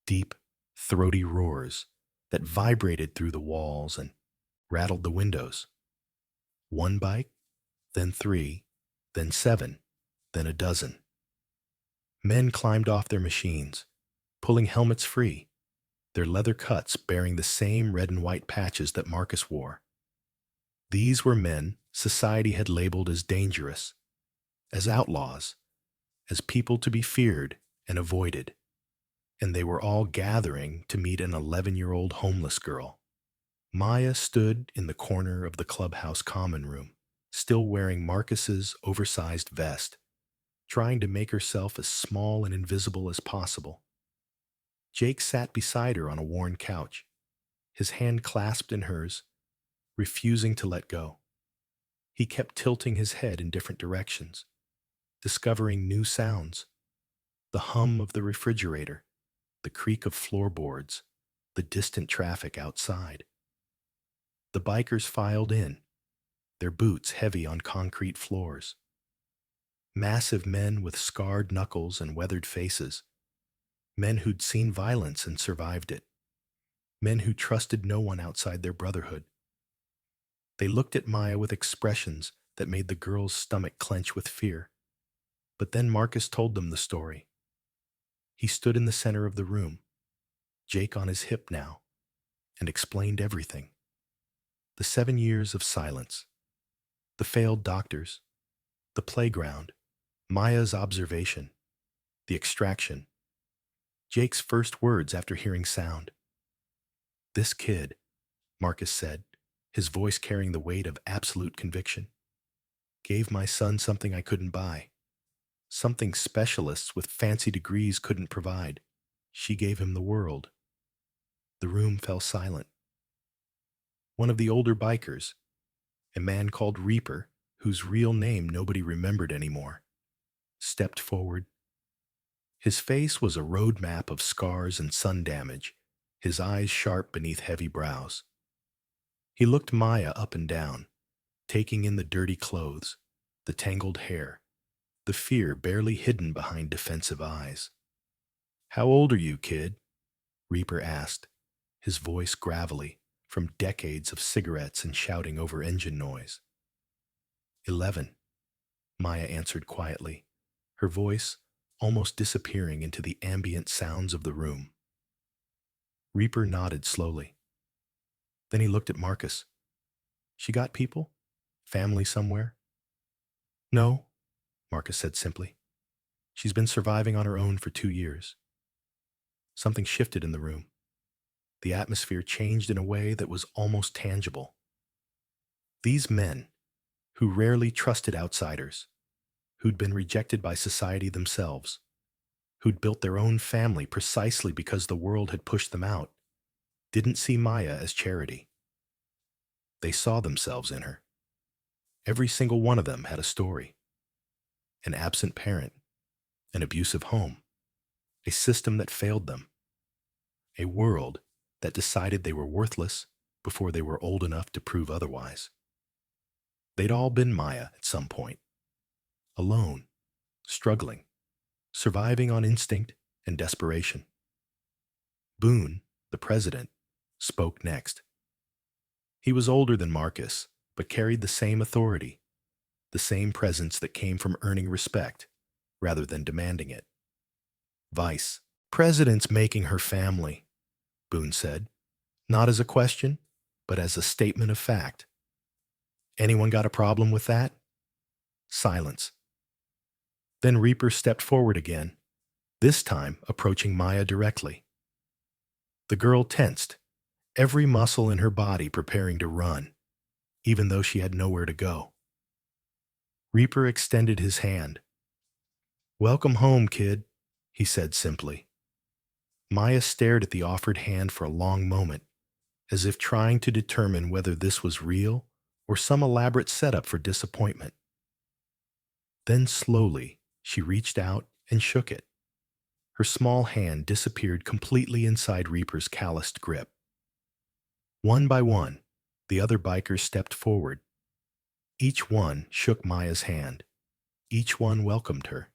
deep, throaty roars that vibrated through the walls and rattled the windows. One bike, then 3, then 7, then a dozen. Men climbed off their machines, pulling helmets free, their leather cuts bearing the same red and white patches that Marcus wore. These were men society had labeled as dangerous, as outlaws, as people to be feared and avoided, and they were all gathering to meet an 11-year-old homeless girl. Maya stood in the corner of the clubhouse common room, still wearing Marcus's oversized vest, trying to make herself as small and invisible as possible. Jake sat beside her on a worn couch, his hand clasped in hers, refusing to let go. He kept tilting his head in different directions, discovering new sounds: the hum of the refrigerator, the creak of floorboards, the distant traffic outside. The bikers filed in, their boots heavy on concrete floors. Massive men with scarred knuckles and weathered faces, men who'd seen violence and survived it, men who trusted no one outside their brotherhood. They looked at Maya with expressions that made the girl's stomach clench with fear. But then Marcus told them the story. He stood in the center of the room, Jake on his hip now, and explained everything. The 7 years of silence, the failed doctors, the playground, Maya's observation, the extraction, Jake's first words after hearing sound. "This kid," Marcus said, his voice carrying the weight of absolute conviction, "gave my son something I couldn't buy, something specialists with fancy degrees couldn't provide. She gave him the world." The room fell silent. One of the older bikers, a man called Reaper, whose real name nobody remembered anymore, stepped forward. His face was a road map of scars and sun damage, his eyes sharp beneath heavy brows. He looked Maya up and down, taking in the dirty clothes, the tangled hair, the fear barely hidden behind defensive eyes. "How old are you, kid?" Reaper asked, his voice gravelly from decades of cigarettes and shouting over engine noise. 11, Maya answered quietly, her voice almost disappearing into the ambient sounds of the room. Reaper nodded slowly. Then he looked at Marcus. "She got people? Family somewhere?" "No," Marcus said simply. "She's been surviving on her own for 2 years." Something shifted in the room. The atmosphere changed in a way that was almost tangible. These men, who rarely trusted outsiders, who'd been rejected by society themselves, who'd built their own family precisely because the world had pushed them out, didn't see Maya as charity. They saw themselves in her. Every single one of them had a story: an absent parent, an abusive home, a system that failed them, a world that decided they were worthless before they were old enough to prove otherwise. They'd all been Maya at some point, alone, struggling, surviving on instinct and desperation. Boone, the president, spoke next. He was older than Marcus, but carried the same authority, the same presence that came from earning respect rather than demanding it. Vice President's making her family, Boone said, not as a question, but as a statement of fact. Anyone got a problem with that? Silence. Then Reaper stepped forward again, this time approaching Maya directly. The girl tensed, every muscle in her body preparing to run, even though she had nowhere to go. Reaper extended his hand. "Welcome home, kid," he said simply. Maya stared at the offered hand for a long moment, as if trying to determine whether this was real or some elaborate setup for disappointment. Then slowly, she reached out and shook it. Her small hand disappeared completely inside Reaper's calloused grip. One by one, the other bikers stepped forward. Each one shook Maya's hand. Each one welcomed her.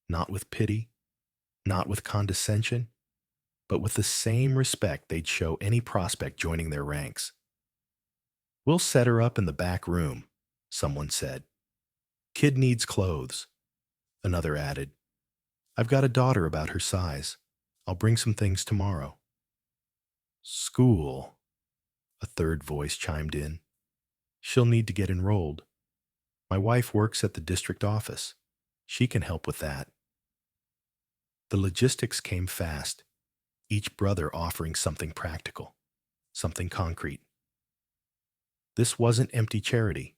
Not with pity, not with condescension, but with the same respect they'd show any prospect joining their ranks. "We'll set her up in the back room," someone said. "Kid needs clothes," another added. "I've got a daughter about her size. I'll bring some things tomorrow." "School," a third voice chimed in. "She'll need to get enrolled. My wife works at the district office. She can help with that." The logistics came fast, each brother offering something practical, something concrete. This wasn't empty charity.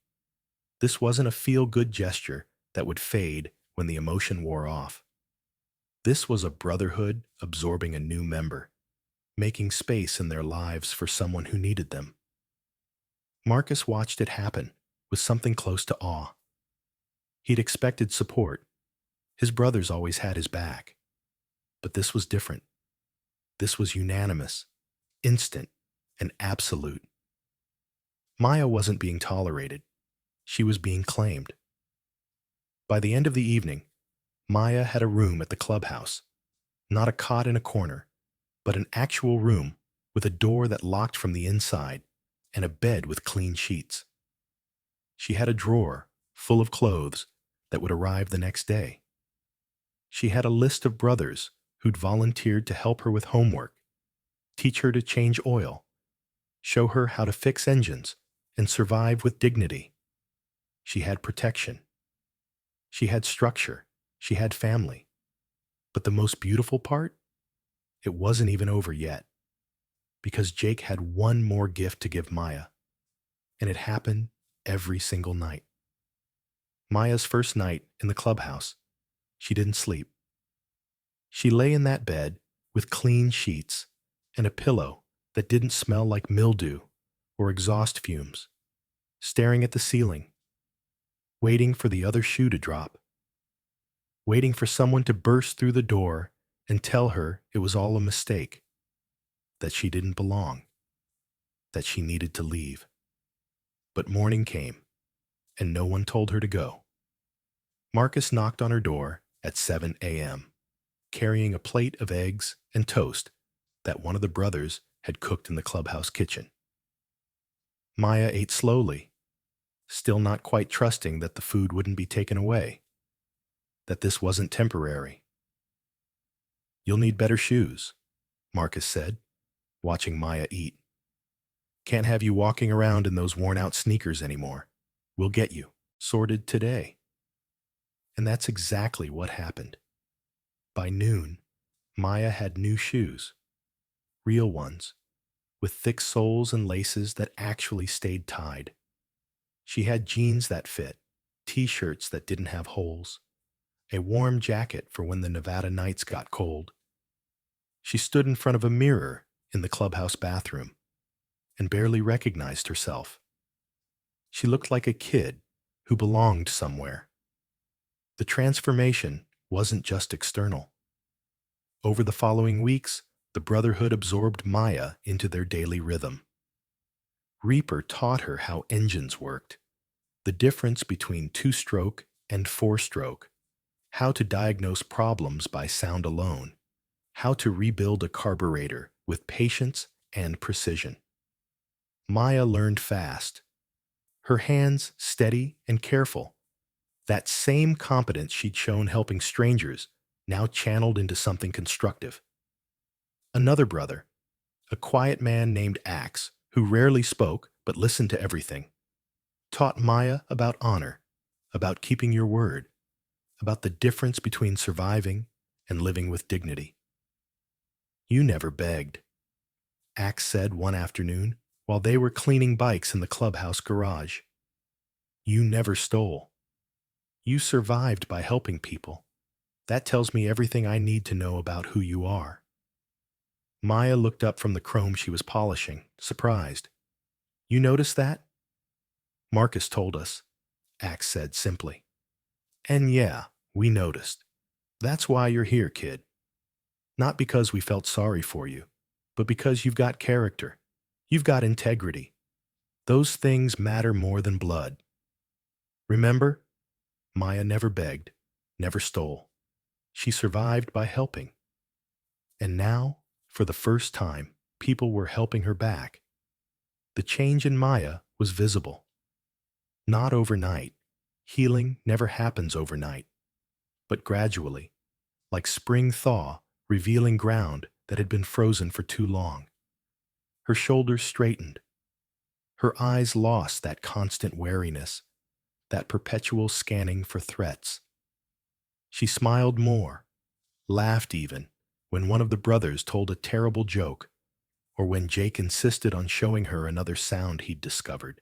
This wasn't a feel-good gesture that would fade when the emotion wore off. This was a brotherhood absorbing a new member, making space in their lives for someone who needed them. Marcus watched it happen with something close to awe. He'd expected support. His brothers always had his back. But this was different. This was unanimous, instant, and absolute. Maya wasn't being tolerated. She was being claimed. By the end of the evening, Maya had a room at the clubhouse. Not a cot in a corner, but an actual room with a door that locked from the inside and a bed with clean sheets. She had a drawer full of clothes that would arrive the next day. She had a list of brothers who'd volunteered to help her with homework, teach her to change oil, show her how to fix engines, and survive with dignity. She had protection. She had structure. She had family. But the most beautiful part? It wasn't even over yet, because Jake had one more gift to give Maya, and it happened every single night. Maya's first night in the clubhouse, she didn't sleep. She lay in that bed with clean sheets and a pillow that didn't smell like mildew or exhaust fumes, staring at the ceiling, waiting for the other shoe to drop, waiting for someone to burst through the door and tell her it was all a mistake, that she didn't belong, that she needed to leave. But morning came, and no one told her to go. Marcus knocked on her door at 7 a.m., carrying a plate of eggs and toast that one of the brothers had cooked in the clubhouse kitchen. Maya ate slowly, still not quite trusting that the food wouldn't be taken away, that this wasn't temporary. "You'll need better shoes," Marcus said, watching Maya eat. "Can't have you walking around in those worn-out sneakers anymore. We'll get you sorted today." And that's exactly what happened. By noon, Maya had new shoes, real ones, with thick soles and laces that actually stayed tied. She had jeans that fit, t-shirts that didn't have holes, a warm jacket for when the Nevada nights got cold. She stood in front of a mirror in the clubhouse bathroom and barely recognized herself. She looked like a kid who belonged somewhere. The transformation wasn't just external. Over the following weeks, the Brotherhood absorbed Maya into their daily rhythm. Reaper taught her how engines worked, the difference between two-stroke and four-stroke, how to diagnose problems by sound alone, how to rebuild a carburetor with patience and precision. Maya learned fast, her hands steady and careful. That same competence she'd shown helping strangers now channeled into something constructive. Another brother, a quiet man named Axe, who rarely spoke but listened to everything, taught Maya about honor, about keeping your word, about the difference between surviving and living with dignity. You never begged, Axe said one afternoon while they were cleaning bikes in the clubhouse garage. You never stole. You survived by helping people. That tells me everything I need to know about who you are. Maya looked up from the chrome she was polishing, surprised. You noticed that? Marcus told us, Axe said simply. And yeah, we noticed. That's why you're here, kid. Not because we felt sorry for you, but because you've got character. You've got integrity. Those things matter more than blood. Remember? Maya never begged, never stole. She survived by helping. And now, for the first time, people were helping her back. The change in Maya was visible. Not overnight. Healing never happens overnight, but gradually, like spring thaw revealing ground that had been frozen for too long. Her shoulders straightened. Her eyes lost that constant wariness, that perpetual scanning for threats. She smiled more, laughed even, when one of the brothers told a terrible joke, or when Jake insisted on showing her another sound he'd discovered.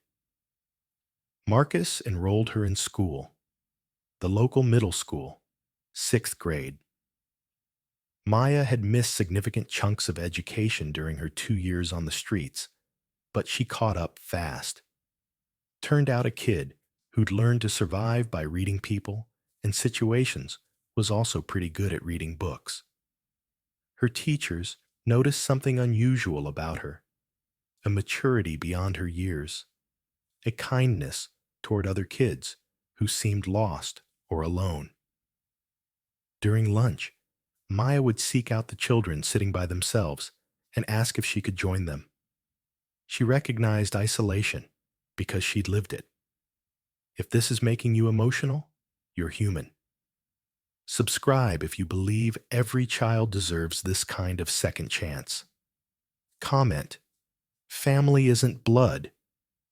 Marcus enrolled her in school, the local middle school, 6th grade. Maya had missed significant chunks of education during her 2 years on the streets, but she caught up fast. Turned out a kid who'd learned to survive by reading people and situations was also pretty good at reading books. Her teachers noticed something unusual about her, a maturity beyond her years, a kindness toward other kids who seemed lost or alone. During lunch, Maya would seek out the children sitting by themselves and ask if she could join them. She recognized isolation because she'd lived it. If this is making you emotional, you're human. Subscribe if you believe every child deserves this kind of second chance. Comment, family isn't blood,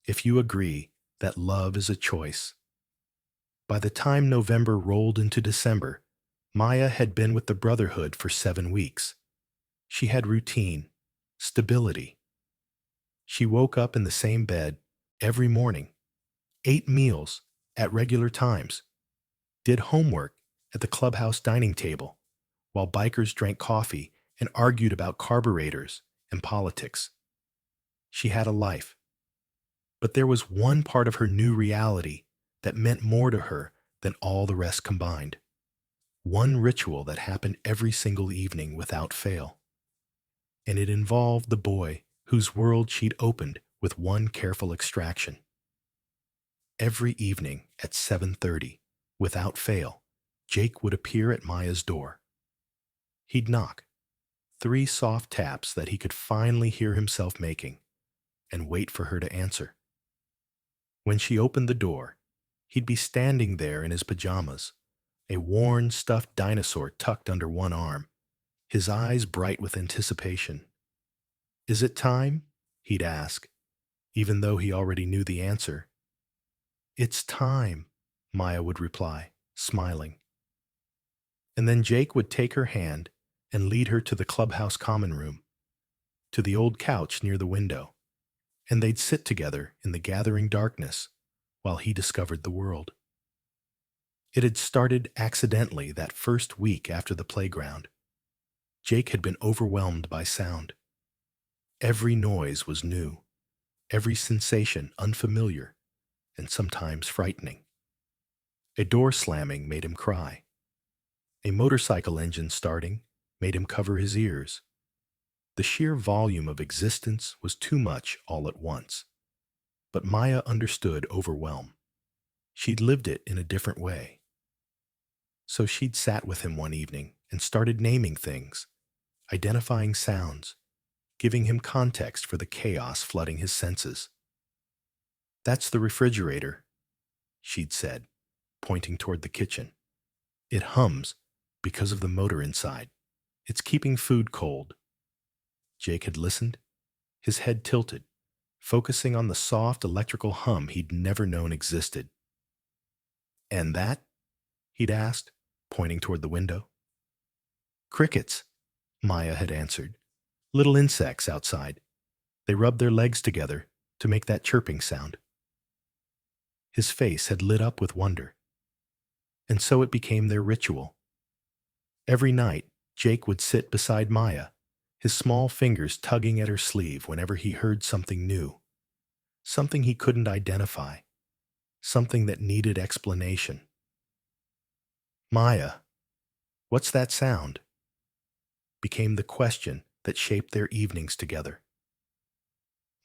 if you agree that love is a choice. By the time November rolled into December, Maya had been with the Brotherhood for 7 weeks. She had routine, stability. She woke up in the same bed every morning, ate meals at regular times, did homework at the clubhouse dining table, while bikers drank coffee and argued about carburetors and politics. She had a life. But there was one part of her new reality that meant more to her than all the rest combined. One ritual that happened every single evening without fail. And it involved the boy whose world she'd opened with one careful extraction. Every evening at 7:30, without fail, Jake would appear at Maya's door. He'd knock, 3 soft taps that he could finally hear himself making, and wait for her to answer. When she opened the door, he'd be standing there in his pajamas, a worn, stuffed dinosaur tucked under one arm, his eyes bright with anticipation. "Is it time?" he'd ask, even though he already knew the answer. "It's time," Maya would reply, smiling. And then Jake would take her hand and lead her to the clubhouse common room, to the old couch near the window, and they'd sit together in the gathering darkness while he discovered the world. It had started accidentally that first week after the playground. Jake had been overwhelmed by sound. Every noise was new, every sensation unfamiliar, and sometimes frightening. A door slamming made him cry. A motorcycle engine starting made him cover his ears. The sheer volume of existence was too much all at once. But Maya understood overwhelm. She'd lived it in a different way. So she'd sat with him one evening and started naming things, identifying sounds, giving him context for the chaos flooding his senses. "That's the refrigerator," she'd said, pointing toward the kitchen. "It hums because of the motor inside. It's keeping food cold." Jake had listened, his head tilted, focusing on the soft electrical hum he'd never known existed. "And that?" he'd asked, pointing toward the window. "Crickets," Maya had answered. "Little insects outside. They rub their legs together to make that chirping sound." His face had lit up with wonder. And so it became their ritual. Every night, Jake would sit beside Maya, his small fingers tugging at her sleeve whenever he heard something new, something he couldn't identify, something that needed explanation. "Maya, what's that sound?" became the question that shaped their evenings together.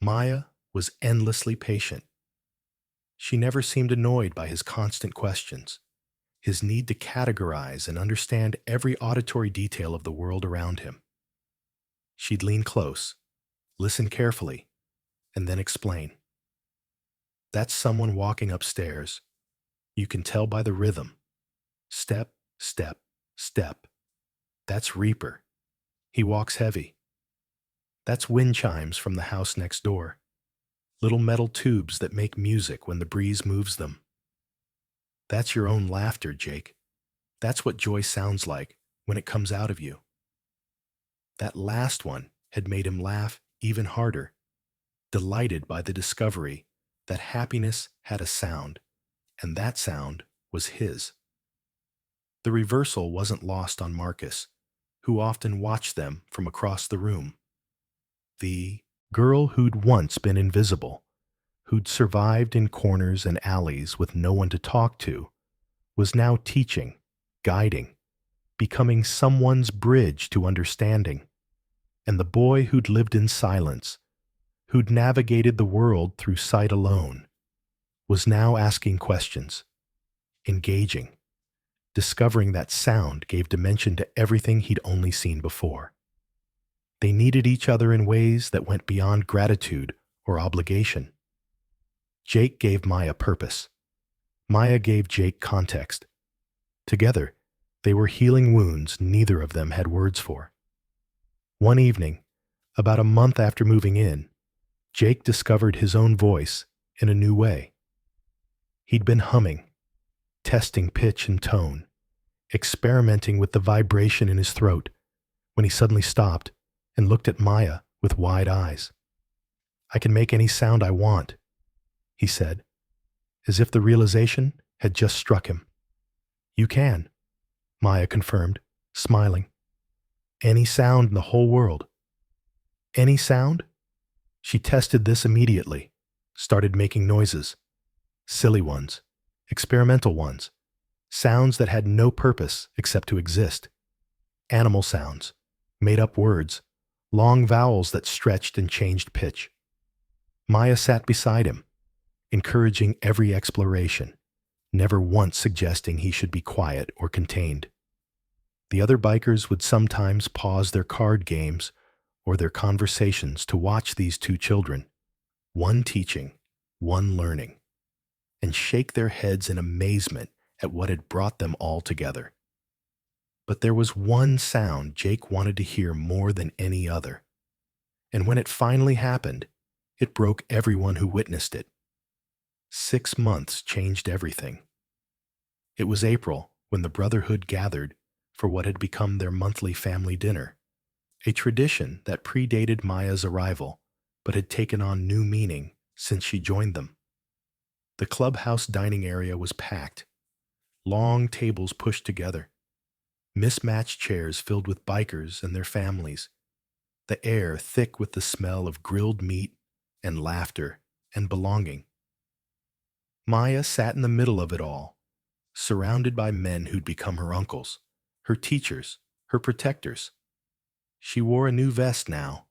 Maya was endlessly patient. She never seemed annoyed by his constant questions, his need to categorize and understand every auditory detail of the world around him. She'd lean close, listen carefully, and then explain. "That's someone walking upstairs. You can tell by the rhythm. Step, step, step. That's Reaper. He walks heavy. That's wind chimes from the house next door. Little metal tubes that make music when the breeze moves them. That's your own laughter, Jake. That's what joy sounds like when it comes out of you." That last one had made him laugh even harder, delighted by the discovery that happiness had a sound, and that sound was his. The reversal wasn't lost on Marcus, who often watched them from across the room. The girl who'd once been invisible, who'd survived in corners and alleys with no one to talk to, was now teaching, guiding, becoming someone's bridge to understanding. And the boy who'd lived in silence, who'd navigated the world through sight alone, was now asking questions, engaging, discovering that sound gave dimension to everything he'd only seen before. They needed each other in ways that went beyond gratitude or obligation. Jake gave Maya purpose. Maya gave Jake context. Together, they were healing wounds neither of them had words for. One evening, about a month after moving in, Jake discovered his own voice in a new way. He'd been humming, testing pitch and tone, experimenting with the vibration in his throat, when he suddenly stopped and looked at Maya with wide eyes. "I can make any sound I want," he said, as if the realization had just struck him. "You can," Maya confirmed, smiling. "Any sound in the whole world." Any sound? She tested this immediately, started making noises. Silly ones, experimental ones, sounds that had no purpose except to exist. Animal sounds, made-up words, long vowels that stretched and changed pitch. Maya sat beside him, encouraging every exploration, never once suggesting he should be quiet or contained. The other bikers would sometimes pause their card games or their conversations to watch these two children, one teaching, one learning, and shake their heads in amazement at what had brought them all together. But there was one sound Jake wanted to hear more than any other, and when it finally happened, it broke everyone who witnessed it. 6 months changed everything. It was April when the Brotherhood gathered for what had become their monthly family dinner, a tradition that predated Maya's arrival but had taken on new meaning since she joined them. The clubhouse dining area was packed, long tables pushed together, mismatched chairs filled with bikers and their families, the air thick with the smell of grilled meat and laughter and belonging. Maya sat in the middle of it all, surrounded by men who'd become her uncles, her teachers, her protectors. She wore a new vest now,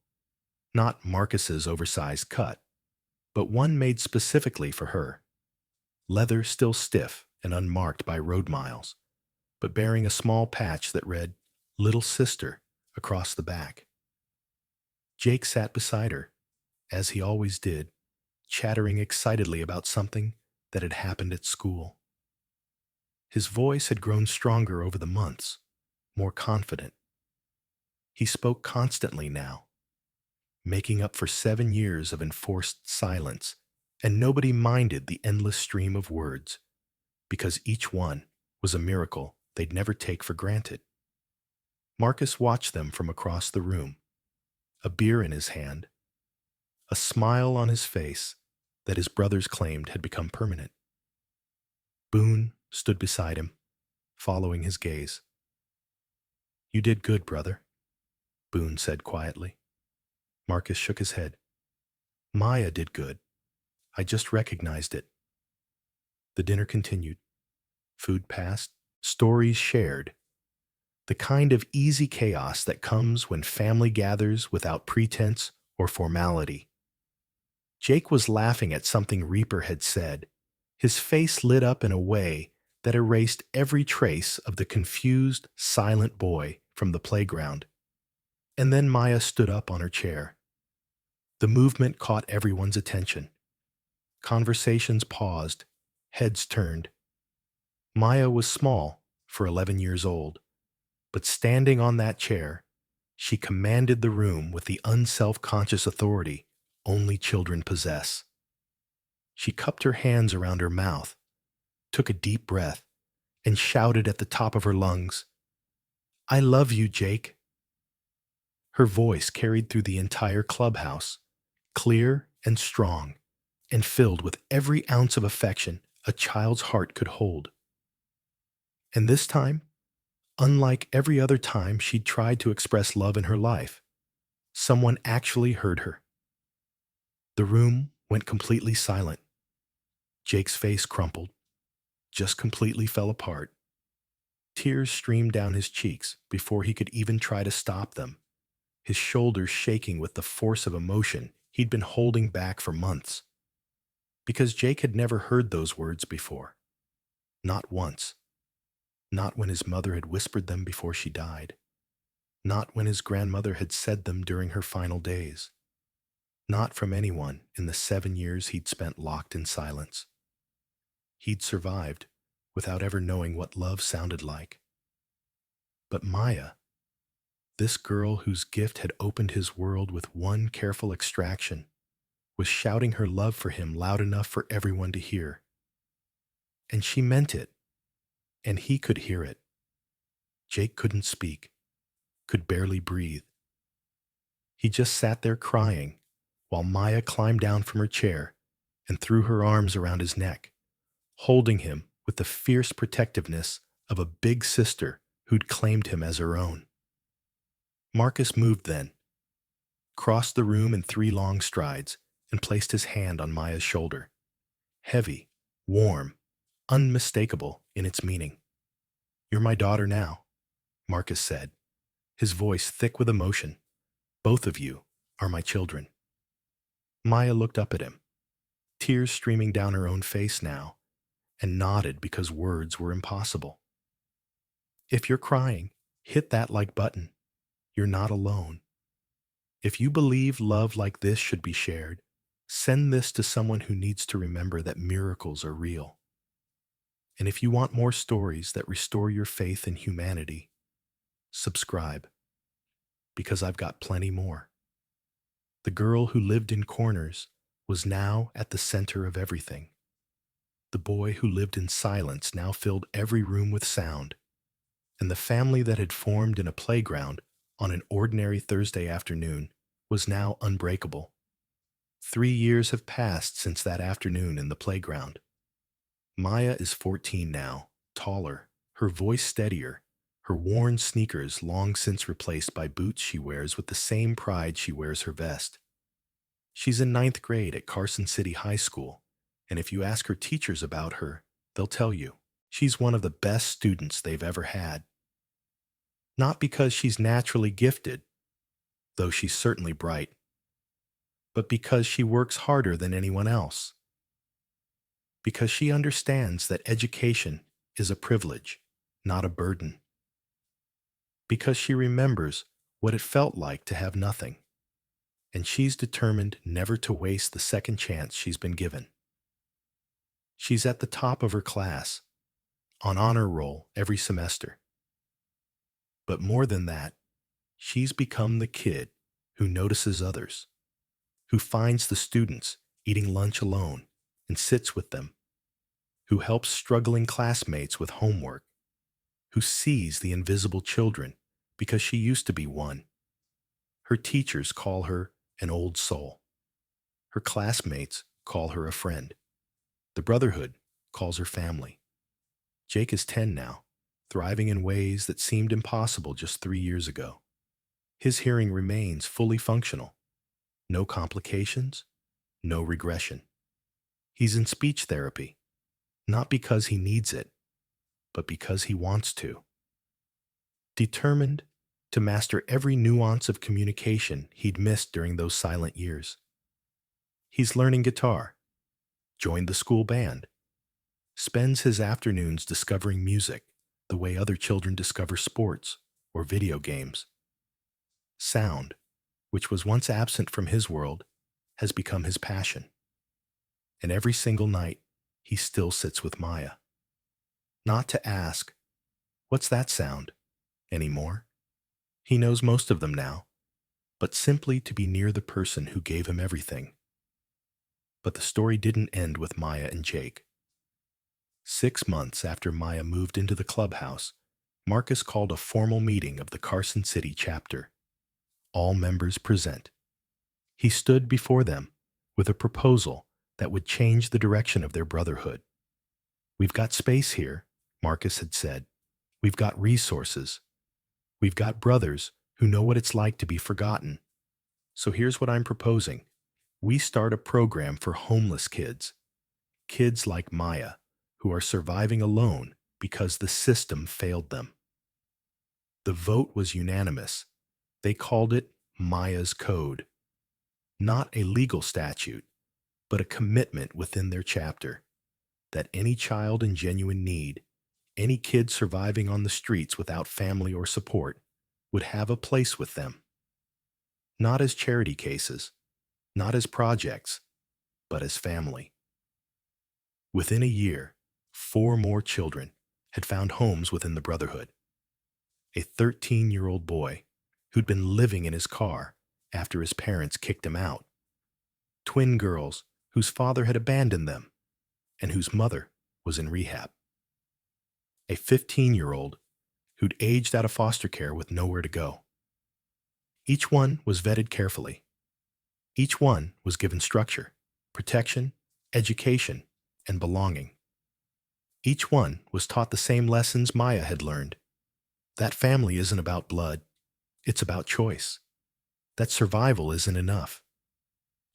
not Marcus's oversized cut, but one made specifically for her. Leather still stiff and unmarked by road miles, but bearing a small patch that read, "Little Sister," across the back. Jake sat beside her, as he always did, chattering excitedly about something that had happened at school. His voice had grown stronger over the months, more confident. He spoke constantly now, making up for 7 years of enforced silence, and nobody minded the endless stream of words, because each one was a miracle they'd never take for granted. Marcus watched them from across the room, a beer in his hand, a smile on his face that his brothers claimed had become permanent. Boone stood beside him, following his gaze. "You did good, brother," Boone said quietly. Marcus shook his head. "Maya did good. I just recognized it." The dinner continued. Food passed, stories shared. The kind of easy chaos that comes when family gathers without pretense or formality. Jake was laughing at something Reaper had said. His face lit up in a way that erased every trace of the confused, silent boy from the playground. And then Maya stood up on her chair. The movement caught everyone's attention. Conversations paused, heads turned. Maya was small, for 11 years old, but standing on that chair, she commanded the room with the unself-conscious authority only children possess. She cupped her hands around her mouth, took a deep breath, and shouted at the top of her lungs, "I love you, Jake." Her voice carried through the entire clubhouse, clear and strong, and filled with every ounce of affection a child's heart could hold. And this time, unlike every other time she'd tried to express love in her life, someone actually heard her. The room went completely silent. Jake's face crumpled, just completely fell apart. Tears streamed down his cheeks before he could even try to stop them, his shoulders shaking with the force of emotion he'd been holding back for months. Because Jake had never heard those words before. Not once. Not when his mother had whispered them before she died. Not when his grandmother had said them during her final days. Not from anyone in the 7 years he'd spent locked in silence. He'd survived without ever knowing what love sounded like. But Maya, this girl whose gift had opened his world with one careful extraction, was shouting her love for him loud enough for everyone to hear. And she meant it, and he could hear it. Jake couldn't speak, could barely breathe. He just sat there crying while Maya climbed down from her chair and threw her arms around his neck, holding him with the fierce protectiveness of a big sister who'd claimed him as her own. Marcus moved then, crossed the room in 3 long strides, and placed his hand on Maya's shoulder. Heavy, warm, unmistakable in its meaning. "You're my daughter now," Marcus said, his voice thick with emotion. "Both of you are my children." Maya looked up at him, tears streaming down her own face now, and nodded because words were impossible. "If you're crying, hit that like button. You're not alone. If you believe love like this should be shared, send this to someone who needs to remember that miracles are real. And if you want more stories that restore your faith in humanity, subscribe, because I've got plenty more." The girl who lived in corners was now at the center of everything. The boy who lived in silence now filled every room with sound, and the family that had formed in a playground on an ordinary Thursday afternoon was now unbreakable. 3 years have passed since that afternoon in the playground. Maya is 14 now, taller, her voice steadier, her worn sneakers long since replaced by boots she wears with the same pride she wears her vest. She's in 9th grade at Carson City High School, And if you ask her teachers about her, they'll tell you she's one of the best students they've ever had. Not because she's naturally gifted, though she's certainly bright, but because she works harder than anyone else. Because she understands that education is a privilege, not a burden. Because she remembers what it felt like to have nothing, and she's determined never to waste the second chance she's been given. She's at the top of her class, on honor roll every semester. But more than that, she's become the kid who notices others, who finds the students eating lunch alone and sits with them, who helps struggling classmates with homework, who sees the invisible children because she used to be one. Her teachers call her an old soul. Her classmates call her a friend. The Brotherhood calls her family. Jake is 10 now, thriving in ways that seemed impossible just 3 years ago. His hearing remains fully functional. No complications, no regression. He's in speech therapy, not because he needs it, but because he wants to. Determined to master every nuance of communication he'd missed during those silent years. He's learning guitar, joined the school band, spends his afternoons discovering music the way other children discover sports or video games. Sound, which was once absent from his world, has become his passion. And every single night, he still sits with Maya. Not to ask, "What's that sound?" anymore. He knows most of them now, but simply to be near the person who gave him everything. But the story didn't end with Maya and Jake. 6 months after Maya moved into the clubhouse, Marcus called a formal meeting of the Carson City chapter. All members present. He stood before them with a proposal that would change the direction of their brotherhood. "We've got space here," Marcus had said. "We've got resources. We've got brothers who know what it's like to be forgotten. So here's what I'm proposing. We start a program for homeless kids. Kids like Maya, who are surviving alone because the system failed them." The vote was unanimous. They called it Maya's Code. Not a legal statute, but a commitment within their chapter that any child in genuine need, any kid surviving on the streets without family or support, would have a place with them. Not as charity cases, not as projects, but as family. Within a year, 4 more children had found homes within the Brotherhood. A 13-year-old boy who'd been living in his car after his parents kicked him out. Twin girls whose father had abandoned them and whose mother was in rehab. A 15-year-old who'd aged out of foster care with nowhere to go. Each one was vetted carefully. Each one was given structure, protection, education, and belonging. Each one was taught the same lessons Maya had learned. That family isn't about blood, it's about choice. That survival isn't enough.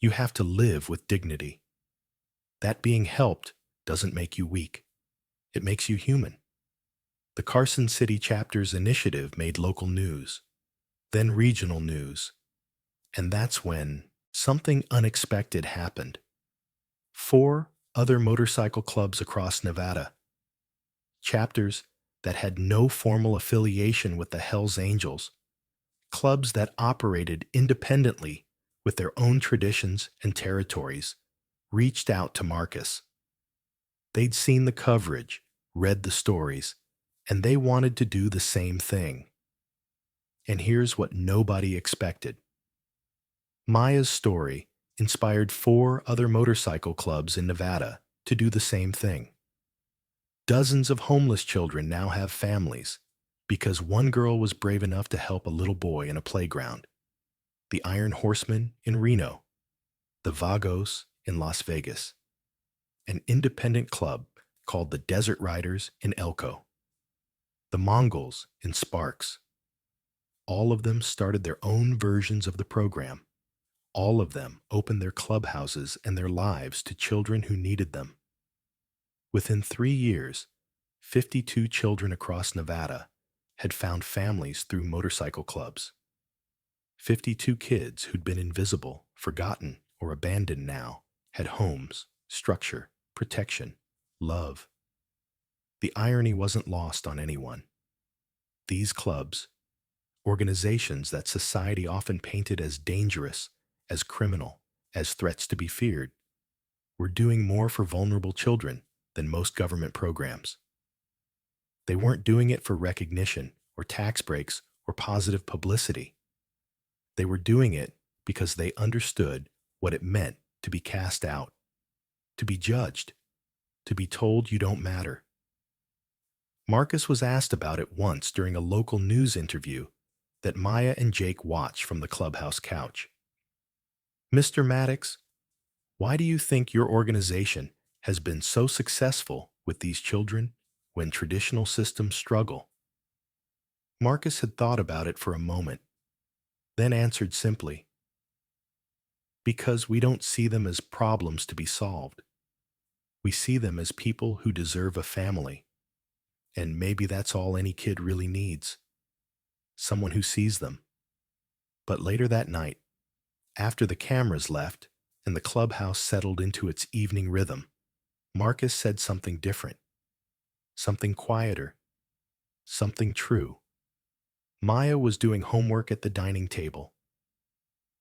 You have to live with dignity. That being helped doesn't make you weak. It makes you human. The Carson City chapter's initiative made local news, then regional news. And that's when something unexpected happened. 4 other motorcycle clubs across Nevada, chapters that had no formal affiliation with the Hells Angels, clubs that operated independently with their own traditions and territories, reached out to Marcus. They'd seen the coverage, read the stories, and they wanted to do the same thing. And here's what nobody expected. Maya's story inspired 4 other motorcycle clubs in Nevada to do the same thing. Dozens of homeless children now have families because one girl was brave enough to help a little boy in a playground. The Iron Horsemen in Reno, the Vagos in Las Vegas, an independent club called the Desert Riders in Elko, the Mongols in Sparks. All of them started their own versions of the program, All of them opened their clubhouses and their lives to children who needed them. Within 3 years, 52 children across Nevada had found families through motorcycle clubs. 52 kids who'd been invisible, forgotten, or abandoned now had homes, structure, protection, love. The irony wasn't lost on anyone. These clubs, organizations that society often painted as dangerous, as criminal, as threats to be feared, were doing more for vulnerable children than most government programs. They weren't doing it for recognition or tax breaks or positive publicity. They were doing it because they understood what it meant to be cast out, to be judged, to be told you don't matter. Marcus was asked about it once during a local news interview that Maya and Jake watched from the clubhouse couch. "Mr. Maddox, why do you think your organization has been so successful with these children when traditional systems struggle?" Marcus had thought about it for a moment, then answered simply, "Because we don't see them as problems to be solved. We see them as people who deserve a family. And maybe that's all any kid really needs. Someone who sees them." But later that night, after the cameras left and the clubhouse settled into its evening rhythm, Marcus said something different, something quieter, something true. Maya was doing homework at the dining table.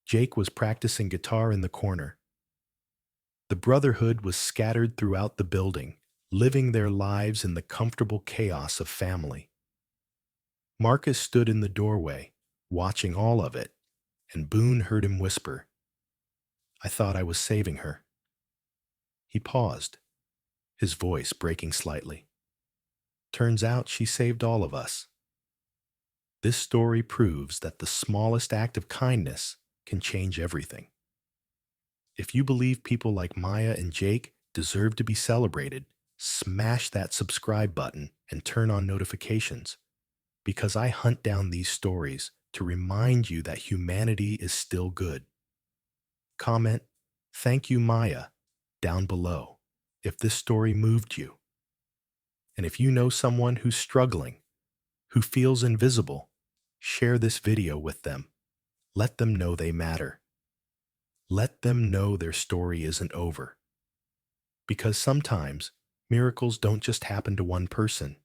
Jake was practicing guitar in the corner. The brotherhood was scattered throughout the building, living their lives in the comfortable chaos of family. Marcus stood in the doorway, watching all of it, and Boone heard him whisper, "I thought I was saving her." He paused, his voice breaking slightly. "Turns out she saved all of us." This story proves that the smallest act of kindness can change everything. If you believe people like Maya and Jake deserve to be celebrated, smash that subscribe button and turn on notifications, because I hunt down these stories to remind you that humanity is still good. Comment, "Thank you, Maya," down below if this story moved you. And if you know someone who's struggling, who feels invisible, share this video with them. Let them know they matter. Let them know their story isn't over. Because sometimes miracles don't just happen to one person.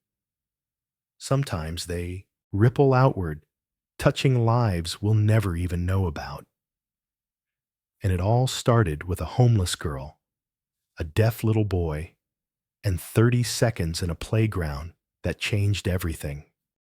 Sometimes they ripple outward, touching lives we'll never even know about. And it all started with a homeless girl, a deaf little boy, and 30 seconds in a playground that changed everything.